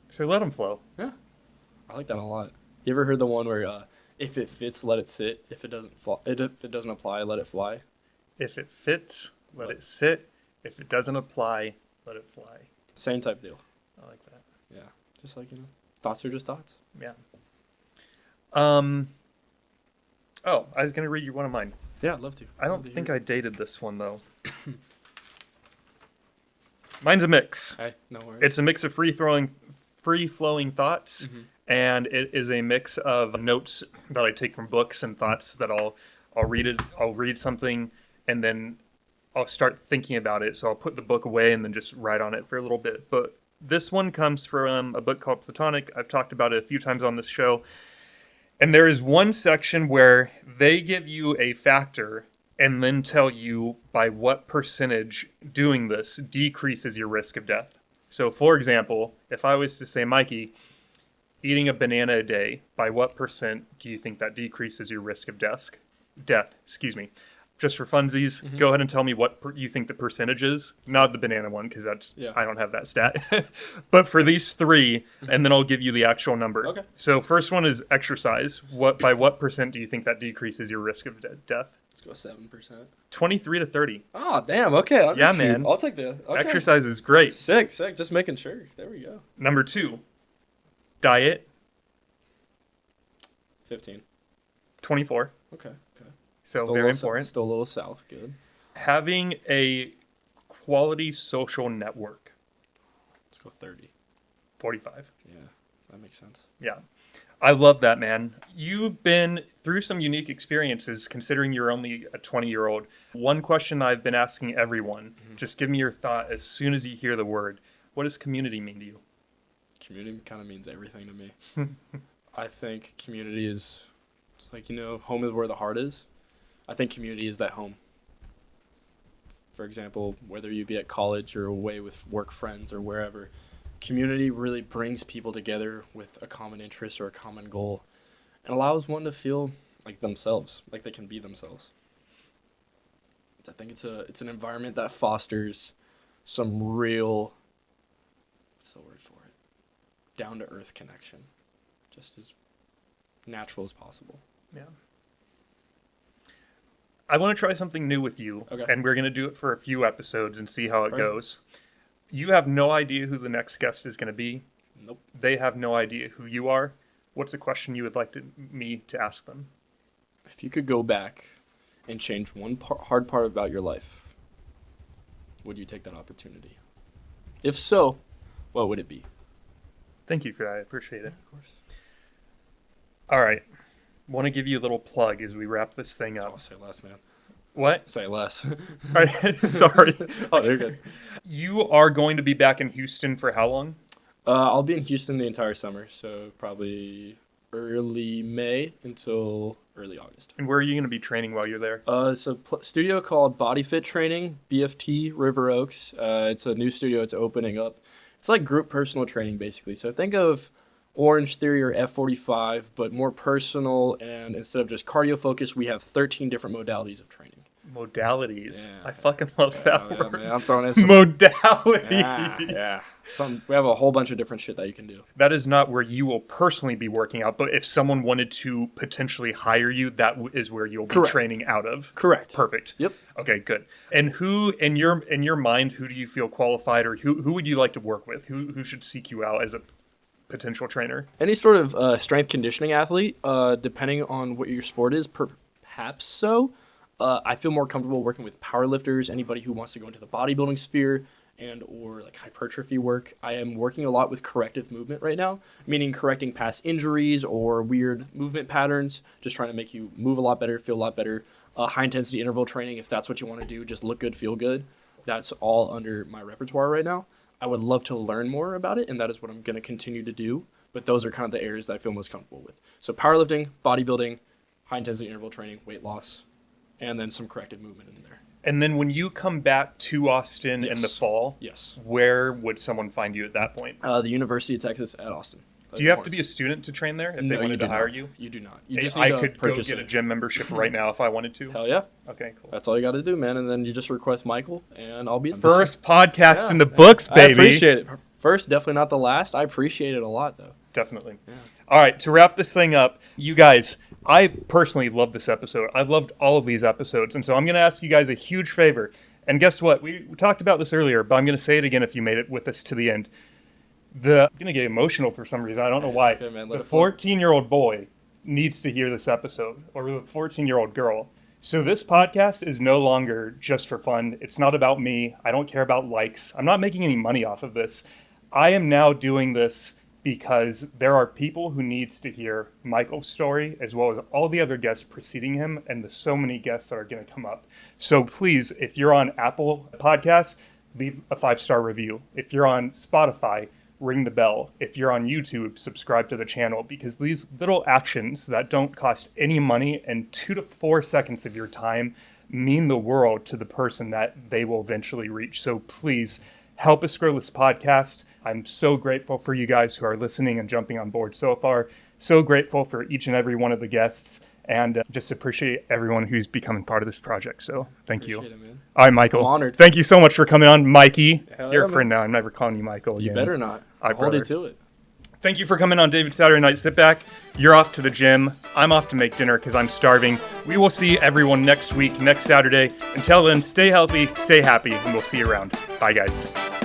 So let him flow. Yeah, I like that a lot. You ever heard the one where if it fits, let it sit. If it doesn't if it doesn't apply, let it fly. If it fits, let it sit. If it doesn't apply, let it fly. Same type deal. I like that. Yeah, just like, thoughts are just thoughts. Yeah. Oh, I was going to read you one of mine. Yeah, I'd love to. I don't think I dated this one, though. Mine's a mix. Hey, no worries. It's a mix of free-flowing thoughts, and it is a mix of notes that I take from books and thoughts that I'll read it. I'll read something, and then I'll start thinking about it. So I'll put the book away and then just write on it for a little bit. But this one comes from a book called Platonic. I've talked about it a few times on this show. And there is one section where they give you a factor and then tell you by what percentage doing this decreases your risk of death. So, for example, if I was to say, Mikey, eating a banana a day, by what percent do you think that decreases your risk of death? Just for funsies, go ahead and tell me what you think the percentage is. Not the banana one, because I don't have that stat. But for these three, and then I'll give you the actual number. Okay. So first one is exercise. By what percent do you think that decreases your risk of death? Let's go 7%. 23 to 30. Oh, damn. Okay. Yeah, man. I'll take the Exercise is great. Sick. Just making sure. There we go. Number 2, diet. 15. 24. Okay. So Still very important. Still a little south. Good. Having a quality social network. Let's go 30. 45. Yeah, that makes sense. Yeah. I love that, man. You've been through some unique experiences considering you're only a 20-year-old. One question I've been asking everyone, just give me your thought as soon as you hear the word. What does community mean to you? Community kind of means everything to me. I think community is, it's like, home is where the heart is. I think community is that home. For example, whether you be at college or away with work friends or wherever, community really brings people together with a common interest or a common goal and allows one to feel like themselves, like they can be themselves. I think it's an environment that fosters some real, what's the word for it? Down-to-earth connection, just as natural as possible. Yeah. I want to try something new with you, and we're going to do it for a few episodes and see how it goes. You have no idea who the next guest is going to be. Nope. They have no idea who you are. What's a question you would like me to ask them? If you could go back and change one hard part about your life, would you take that opportunity? If so, what would it be? Thank you for that. I appreciate it. Of course. All right. Want to give you a little plug as we wrap this thing up. Oh, say less, man. What? Say less. Sorry. Oh, they're good. You are going to be back in Houston for how long? I'll be in Houston the entire summer, so probably early May until early August. And where are you going to be training while you're there? It's a studio called Body Fit Training, BFT, River Oaks. It's a new studio. It's opening up. It's like group personal training, basically. So think of Orange Theory or F45, but more personal, and instead of just cardio focused, we have 13 different modalities of training. Modalities. Yeah. I fucking love that word. Man, I'm throwing in some Modalities. yeah. We have a whole bunch of different shit that you can do. That is not where you will personally be working out, but if someone wanted to potentially hire you, that is where you'll be training out of. Correct. Perfect. Yep. Okay, good. And who in your mind, who do you feel qualified, or who would you like to work with? Who should seek you out as a potential trainer? Any sort of strength conditioning athlete, depending on what your sport is, perhaps so. I feel more comfortable working with powerlifters, anybody who wants to go into the bodybuilding sphere and or like hypertrophy work. I am working a lot with corrective movement right now, meaning correcting past injuries or weird movement patterns, just trying to make you move a lot better, feel a lot better. High intensity interval training, if that's what you want to do, just look good, feel good. That's all under my repertoire right now. I would love to learn more about it, and that is what I'm going to continue to do. But those are kind of the areas that I feel most comfortable with. So powerlifting, bodybuilding, high intensity interval training, weight loss, and then some corrective movement in there. And then when you come back to Austin in the fall, where would someone find you at that point? The University of Texas at Austin. Do you have to be a student to train there if they wanted to hire you? You do not. You just need to could go get a gym membership right now if I wanted to. Hell yeah. Okay, cool. That's all you got to do, man. And then you just request Michael, and I'll be first podcast in the books, baby. I appreciate it. First, definitely not the last. I appreciate it a lot, though. Definitely. Yeah. All right, to wrap this thing up, you guys, I personally love this episode. I've loved all of these episodes, and so I'm going to ask you guys a huge favor. And guess what? We talked about this earlier, but I'm going to say it again if you made it with us to the end. I'm going to get emotional for some reason. I don't know why. Okay, man. The 14-year-old boy needs to hear this episode, or the 14-year-old girl. So this podcast is no longer just for fun. It's not about me. I don't care about likes. I'm not making any money off of this. I am now doing this because there are people who need to hear Michael's story, as well as all the other guests preceding him, and the so many guests that are going to come up. So please, if you're on Apple Podcasts, leave a 5-star review. If you're on Spotify, ring the bell. If you're on YouTube, subscribe to the channel, because these little actions that don't cost any money and 2 to 4 seconds of your time mean the world to the person that they will eventually reach. So please help us grow this podcast. I'm so grateful for you guys who are listening and jumping on board so far. So grateful for each and every one of the guests, and just appreciate everyone who's becoming part of this project. So thank you. It, man. All right, Michael. I'm honored. Thank you so much for coming on, Mikey. You're a friend man. now. I'm never calling you Michael again. You better not. I'll hold you to it. Thank you for coming on David Saturday Night Sit Back. You're off to the gym. I'm off to make dinner because I'm starving. We will see everyone next week, next Saturday. Until then, stay healthy, stay happy, and we'll see you around. Bye, guys.